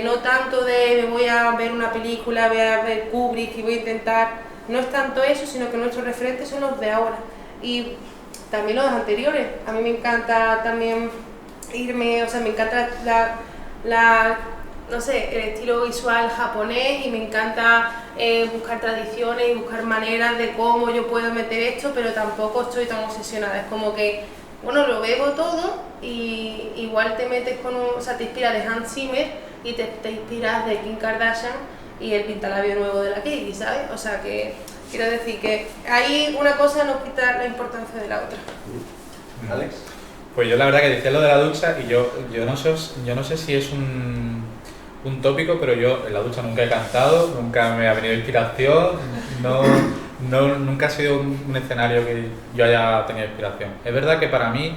No tanto de me voy a ver una película, voy a ver Kubrick y voy a intentar, no es tanto eso, sino que nuestros referentes son los de ahora. Y también los anteriores. A mí me encanta también me encanta no sé, el estilo visual japonés y me encanta buscar tradiciones y buscar maneras de cómo yo puedo meter esto, pero tampoco estoy tan obsesionada. Es como que, bueno, lo bebo todo y igual te metes te inspiras de Hans Zimmer y te inspiras de Kim Kardashian y el pintalabio nuevo de la Katy, ¿sabes? O sea que quiero decir que ahí una cosa no quita la importancia de la otra. ¿Alex? Pues yo la verdad que decía lo de la ducha y yo no sé si es un tópico, pero yo en la ducha nunca he cantado, nunca me ha venido inspiración, nunca ha sido un escenario que yo haya tenido inspiración. Es verdad que para mí,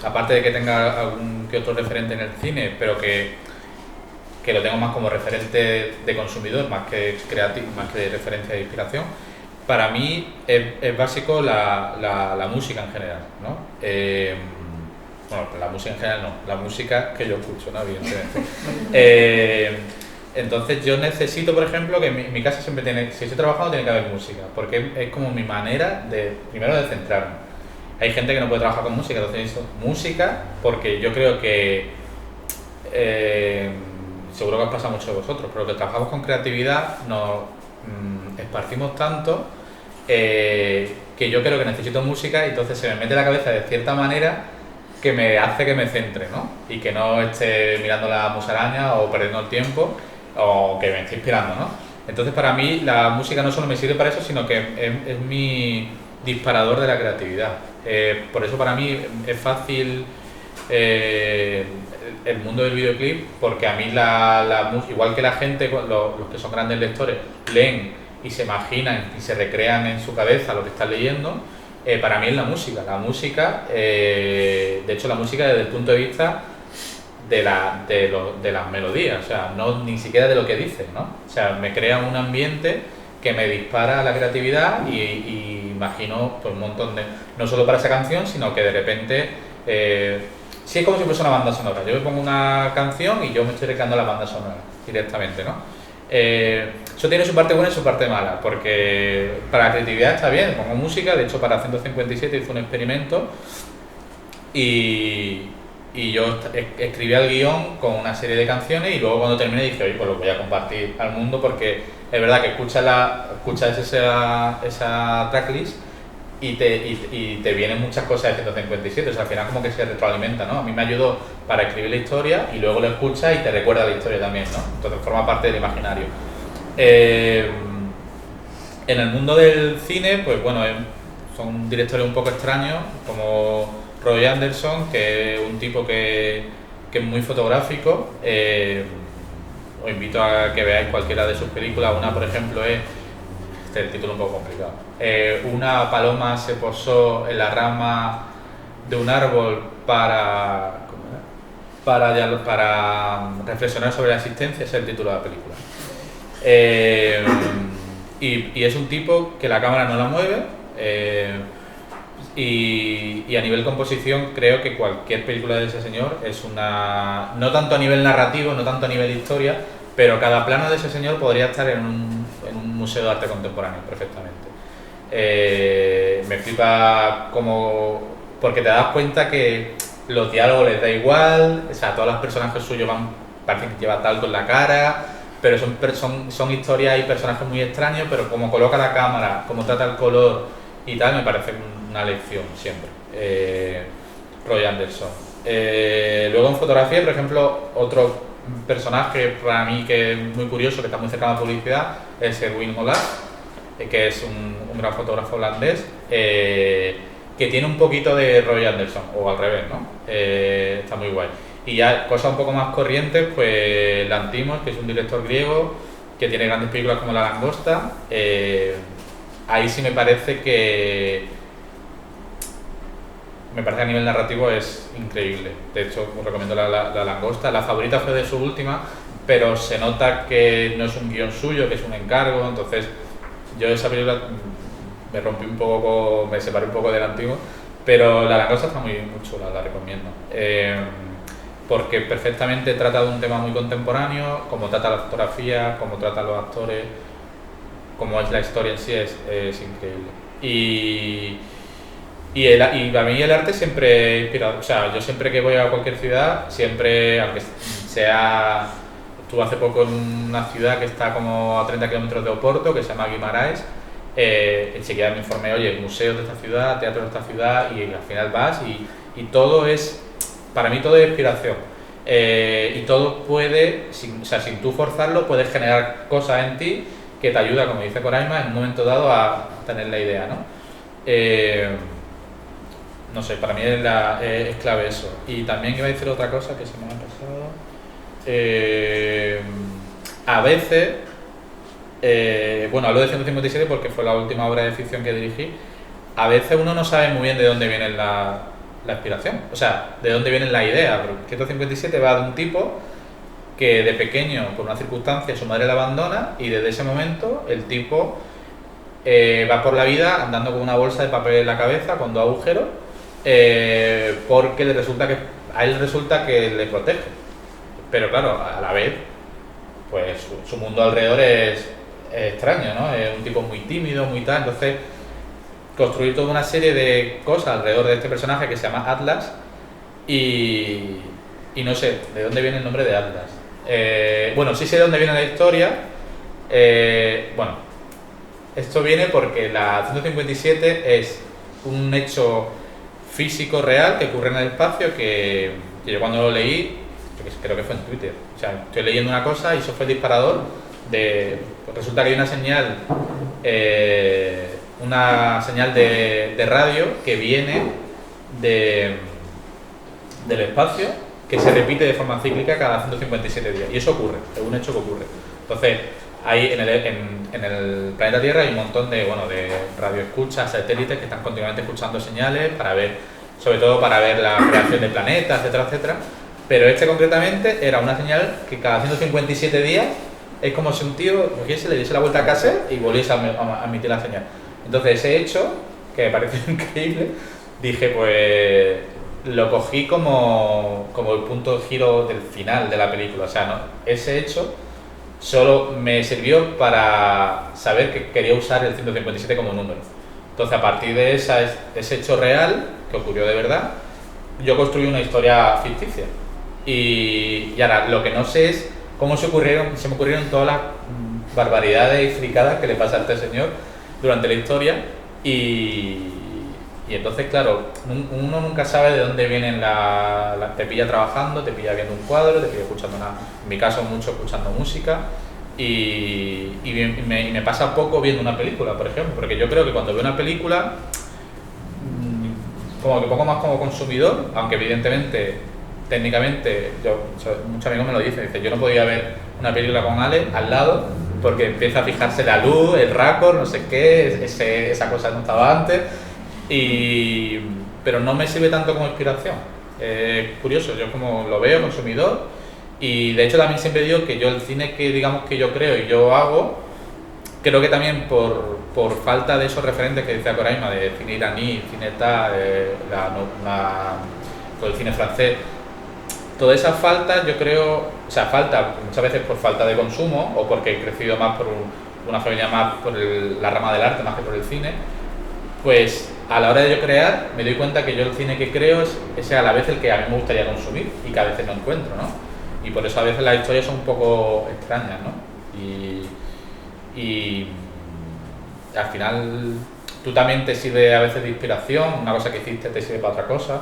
aparte de que tenga algún que otro referente en el cine, pero que lo tengo más como referente de consumidor, más que creativo, más que de referencia de inspiración, para mí es básico la música en general, ¿no? Bueno, la música en general no, la música que yo escucho, ¿no? Evidentemente. Entonces yo necesito, por ejemplo, que en mi casa siempre si estoy trabajando tiene que haber música, porque es como mi manera primero de centrarme. Hay gente que no puede trabajar con música, entonces necesito música, porque yo creo que, seguro que os pasa mucho a vosotros, pero que trabajamos con creatividad nos esparcimos tanto que yo creo que necesito música y entonces se me mete en la cabeza de cierta manera que me hace que me centre, ¿no? Y que no esté mirando la musaraña o perdiendo el tiempo o que me esté inspirando, ¿no? Entonces para mí la música no solo me sirve para eso, sino que es mi disparador de la creatividad. Por eso para mí es fácil el mundo del videoclip, porque a mí igual que la gente, los que son grandes lectores, leen y se imaginan y se recrean en su cabeza lo que están leyendo, para mí es la música. La música, de hecho la música desde el punto de vista de las melodías, o sea, ni siquiera de lo que dicen, ¿no? O sea, me crea un ambiente que me dispara la creatividad y imagino pues, un montón no solo para esa canción, sino que de repente Sí, es como si fuese una banda sonora. Yo me pongo una canción y yo me estoy recreando la banda sonora directamente, ¿no? Eso tiene su parte buena y su parte mala, porque para la creatividad está bien, pongo música. De hecho, para 157 hice un experimento y yo escribí el guión con una serie de canciones y luego cuando terminé dije, oye, pues lo voy a compartir al mundo, porque es verdad que escuchas esa tracklist y te vienen muchas cosas de 157, o sea, al final como que se retroalimenta, ¿no? A mí me ayudó para escribir la historia y luego lo escuchas y te recuerda la historia también, ¿no? Entonces forma parte del imaginario. En el mundo del cine, pues bueno, son directores un poco extraños, como Roy Anderson, que es un tipo que es muy fotográfico. Os invito a que veáis cualquiera de sus películas. Una, por ejemplo, es el título un poco complicado. Una paloma se posó en la rama de un árbol para reflexionar sobre la existencia, ese es el título de la película. Y es un tipo que la cámara no la mueve, y a nivel composición creo que cualquier película de ese señor es una... no tanto a nivel narrativo, no tanto a nivel historia, pero cada plano de ese señor podría estar en un museo de arte contemporáneo perfectamente. Me flipa porque te das cuenta que los diálogos les da igual, o sea, todos los personajes suyos parecen que lleva talco en la cara, pero son historias y personajes muy extraños, pero como coloca la cámara, como trata el color y tal, me parece una lección siempre. Roy Anderson. Luego en fotografía, por ejemplo, otro personaje para mí que es muy curioso, que está muy cercano a la publicidad, es Erwin Olaf, que es un gran fotógrafo holandés, que tiene un poquito de Roy Anderson, o al revés, ¿no? Está muy guay. Y ya cosas un poco más corrientes, pues Lanthimos, que es un director griego, que tiene grandes películas como La Langosta. Ahí sí me parece a nivel narrativo es increíble. De hecho, os recomiendo la Langosta. La favorita fue de su última, pero se nota que no es un guión suyo, que es un encargo. Entonces, yo esa película me separé un poco del antiguo, pero La Langosta está muy chula, la recomiendo. Porque perfectamente trata de un tema muy contemporáneo, como trata la fotografía, como trata los actores, como es la historia en sí, es increíble. Y para mí el arte siempre inspira, o sea, yo siempre que voy a cualquier ciudad, siempre, aunque sea, estuve hace poco en una ciudad que está como a 30 kilómetros de Oporto, que se llama Guimarães, enseguida me informé, oye, museos de esta ciudad, teatro de esta ciudad, y al final vas y todo es, para mí todo es inspiración. Y todo puede, sin tú forzarlo, puedes generar cosas en ti que te ayuda, como dice Coraima, en un momento dado a tener la idea, ¿no? No sé, para mí es clave eso. Y también iba a decir otra cosa que se me ha pasado. A veces, hablo de 157 porque fue la última obra de ficción que dirigí. A veces uno no sabe muy bien de dónde viene la inspiración, o sea, de dónde viene la idea. 157 va de un tipo que de pequeño, por una circunstancia, su madre la abandona y desde ese momento el tipo va por la vida andando con una bolsa de papel en la cabeza con 2 agujeros, porque a él resulta que le protege. Pero claro, a la vez, pues su mundo alrededor es extraño, ¿no? Es un tipo muy tímido, muy tal, entonces construir toda una serie de cosas alrededor de este personaje que se llama Atlas y no sé de dónde viene el nombre de Atlas. Sí sé de dónde viene la historia. Esto viene porque la 157 es un hecho físico real que ocurre en el espacio que yo cuando lo leí, creo que fue en Twitter, o sea, estoy leyendo una cosa y eso fue el disparador pues resulta que hay una señal de radio que viene del espacio, que se repite de forma cíclica cada 157 días. Y eso ocurre, es un hecho que ocurre. Entonces, hay en el planeta Tierra hay un montón de radioescuchas, satélites que están continuamente escuchando señales sobre todo para ver la creación de planetas, etcétera, etcétera. Pero concretamente era una señal que cada 157 días es como si un tío cogiese, le diese la vuelta a casa y volviese a emitir la señal. Entonces ese hecho, que me pareció increíble, dije pues lo cogí como el punto de giro del final de la película. O sea, ¿no? Ese hecho solo me sirvió para saber que quería usar el 157 como número. Entonces, a partir de ese hecho real, que ocurrió de verdad, yo construí una historia ficticia. Y ahora, lo que no sé es cómo se me ocurrieron todas las barbaridades y fricadas que le pasa a este señor durante la historia. Y entonces, claro, uno nunca sabe de dónde vienen te pilla trabajando, te pilla viendo un cuadro, te pilla escuchando en mi caso mucho escuchando música, y me pasa poco viendo una película, por ejemplo, porque yo creo que cuando veo una película, como que poco más como consumidor, aunque evidentemente, técnicamente, muchos amigos me lo dicen, yo no podía ver una película con Ale al lado, porque empieza a fijarse la luz, el raccord, no sé qué, esa cosa no estaba antes. Pero no me sirve tanto como inspiración. Curioso, yo como lo veo, consumidor, y de hecho también siempre digo que yo el cine que digamos que yo creo y yo hago, creo que también por falta de esos referentes que decía Coraima, de cine iraní, cine tal, el cine francés, todas esas faltas yo creo, o sea, falta muchas veces por falta de consumo o porque he crecido más por una familia más por la rama del arte más que por el cine, pues a la hora de yo crear me doy cuenta que yo el cine que creo es a la vez el que a mí me gustaría consumir y que a veces no encuentro, ¿no? Y por eso a veces las historias son un poco extrañas, ¿no? Y al final tú también te sirve a veces de inspiración, una cosa que hiciste te sirve para otra cosa,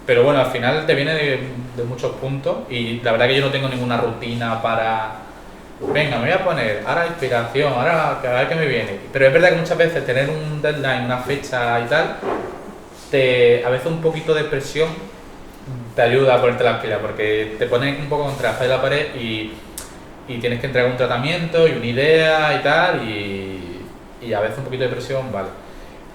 pero bueno, al final te viene de muchos puntos y la verdad que yo no tengo ninguna rutina para... Venga, me voy a poner, ahora inspiración, ahora a ver qué me viene. Pero es verdad que muchas veces tener un deadline, una fecha y tal, a veces un poquito de presión te ayuda a ponerte las pilas, porque te pones un poco contra la espalda y la pared y tienes que entregar un tratamiento y una idea y tal, y a veces un poquito de presión, vale.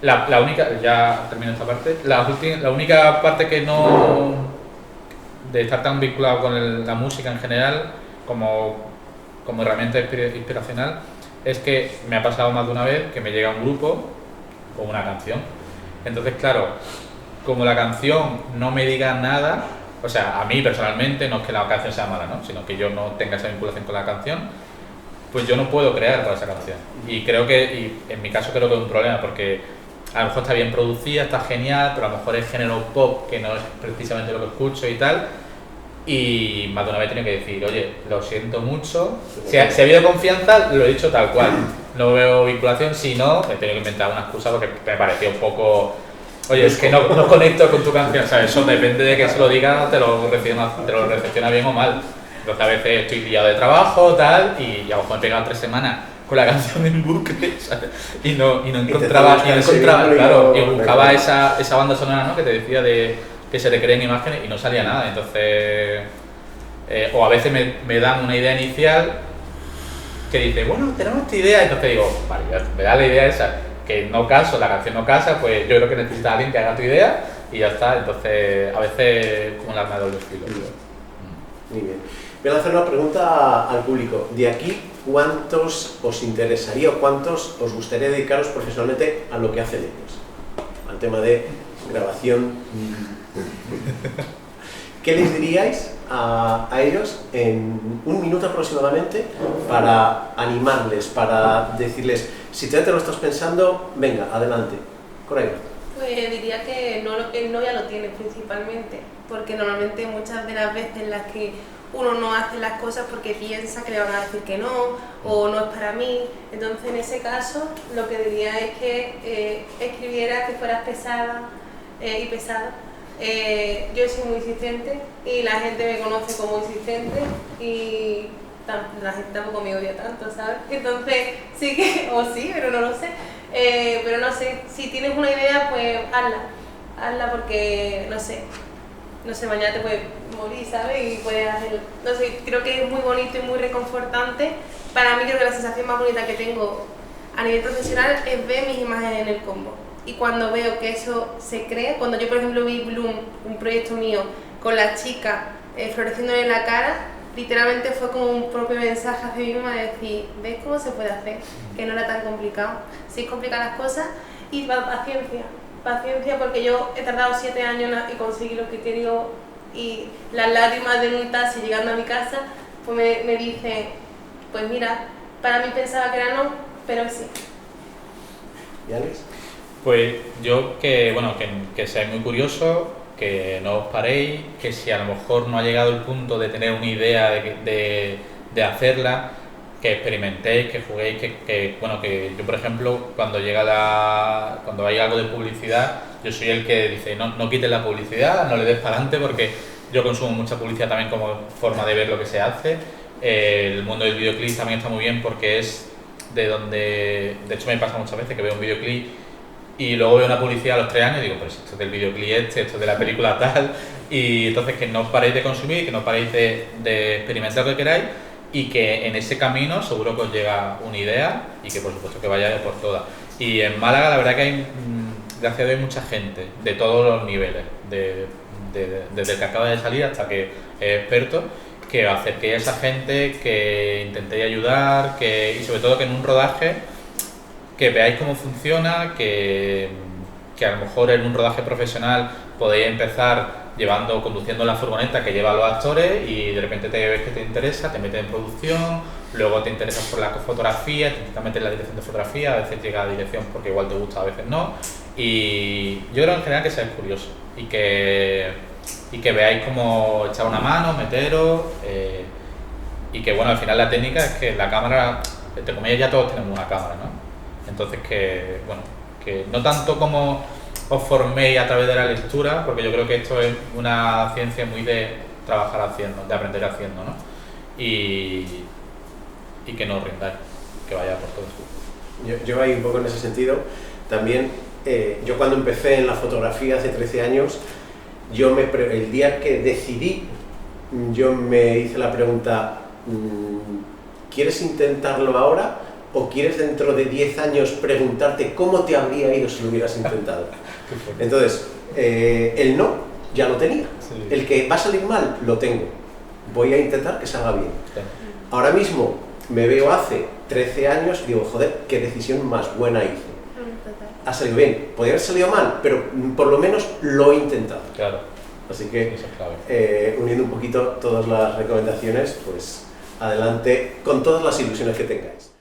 La única, ya termino esta parte, la única parte que no... de estar tan vinculado con la música en general, como herramienta inspiracional, es que me ha pasado más de una vez que me llega un grupo o una canción. Entonces, claro, como la canción no me diga nada, o sea, a mí personalmente no es que la canción sea mala, ¿no? Sino que yo no tenga esa vinculación con la canción, pues yo no puedo crear para esa canción. Y en mi caso creo que es un problema, porque a lo mejor está bien producida, está genial, pero a lo mejor es género pop, que no es precisamente lo que escucho y tal. Y más de una vez he tenido que decir, oye, lo siento mucho, si ha habido confianza, lo he dicho tal cual, no veo vinculación, si no, he tenido que inventar una excusa porque me parecía un poco, oye, es que no conecto con tu canción, o sea, eso depende de que se lo diga, te lo recepciona bien o mal. Entonces a veces estoy liado de trabajo, tal, y a lo mejor me he pegado 3 semanas con la canción en bucle, ¿sabes? y no encontraba, claro, y buscaba esa banda sonora, ¿no? Que te decía que se le creen imágenes y no salía nada. Entonces, o a veces me dan una idea inicial que dice, bueno, tenemos esta idea, entonces digo, vale, me da la idea esa, que no caso, la canción no casa, pues yo creo que necesitas a alguien que haga tu idea y ya está. Entonces, a veces como un arma de doble filo. Muy bien. Voy a hacer una pregunta al público. De aquí, ¿cuántos os interesaría o cuántos os gustaría dedicaros profesionalmente a lo que hacen ellos? Al tema de grabación. ¿Qué les diríais a ellos en 1 minuto aproximadamente para animarles, para decirles, si te lo estás pensando, venga, adelante? Correcto. Pues diría que el no ya lo tiene principalmente, porque normalmente muchas de las veces en las que uno no hace las cosas porque piensa que le van a decir que no o no es para mí, entonces en ese caso lo que diría es que escribieras, que fueras pesada y pesada. Yo soy muy insistente y la gente me conoce como insistente y la gente tampoco me odia tanto, ¿sabes? Entonces sí que, o sí, pero no lo sé. Pero no sé, si tienes una idea, pues hazla porque, no sé, mañana te puedes morir, ¿sabes? Y puedes hacerlo. No sé, creo que es muy bonito y muy reconfortante. Para mí creo que la sensación más bonita que tengo a nivel profesional es ver mis imágenes en el combo. Y cuando veo que eso se cree, cuando yo por ejemplo vi Bloom, un proyecto mío, con la chica floreciéndole en la cara, literalmente fue como un propio mensaje a mí misma de decir, ¿ves cómo se puede hacer? Que no era tan complicado. Sí es complicar las cosas y paciencia. paciencia, porque yo he tardado 7 años en conseguir los criterios y las lágrimas de un taxi llegando a mi casa, pues me dicen, pues mira, para mí pensaba que era no, pero sí. ¿Y Alex? Pues yo que seáis muy curiosos, que no os paréis, que si a lo mejor no ha llegado el punto de tener una idea de hacerla, que experimentéis, que juguéis, que yo por ejemplo cuando hay algo de publicidad, yo soy el que dice no quites la publicidad, no le des para adelante, porque yo consumo mucha publicidad también como forma de ver lo que se hace. El mundo del videoclip también está muy bien porque es de donde, de hecho me pasa muchas veces que veo un videoclip y luego veo una publicidad a los 3 años y digo, pues esto es del videoclip esto es de la película tal, y entonces que no os paréis de consumir, que no os paréis de experimentar lo que queráis, y que en ese camino seguro que os llega una idea y que por supuesto que vayáis por todas. Y en Málaga la verdad que hay, gracias a Dios, hay mucha gente de todos los niveles, desde el que acaba de salir hasta que es experto, que acerquéis a esa gente, que intentéis ayudar, y sobre todo que en un rodaje que veáis cómo funciona, que a lo mejor en un rodaje profesional podéis empezar conduciendo la furgoneta que lleva a los actores y de repente te ves que te interesa, te metes en producción, luego te interesas por la fotografía, te intentas meter en la dirección de fotografía, a veces llega a dirección porque igual te gusta, a veces no, y yo creo en general que seáis curiosos y que veáis cómo echar una mano, meteros, y que bueno, al final la técnica es que la cámara, entre comillas, ya todos tenemos una cámara, ¿no? Entonces que no tanto como os forméis a través de la lectura, porque yo creo que esto es una ciencia muy de trabajar haciendo, de aprender haciendo, ¿no? Y que no os rindáis, que vaya por todo. Yo ahí un poco en ese sentido, también yo cuando empecé en la fotografía hace 13 años, el día que decidí, yo me hice la pregunta, ¿quieres intentarlo ahora? ¿O quieres dentro de 10 años preguntarte cómo te habría ido si lo hubieras intentado? Entonces, el no ya lo tenía. Sí. El que va a salir mal, lo tengo. Voy a intentar que salga bien. Sí. Ahora mismo me veo hace 13 años y digo, joder, qué decisión más buena hice. Ha salido bien. Podría haber salido mal, pero por lo menos lo he intentado. Claro. Así que, Eso es clave. uniendo un poquito todas las recomendaciones, pues adelante con todas las ilusiones que tengáis.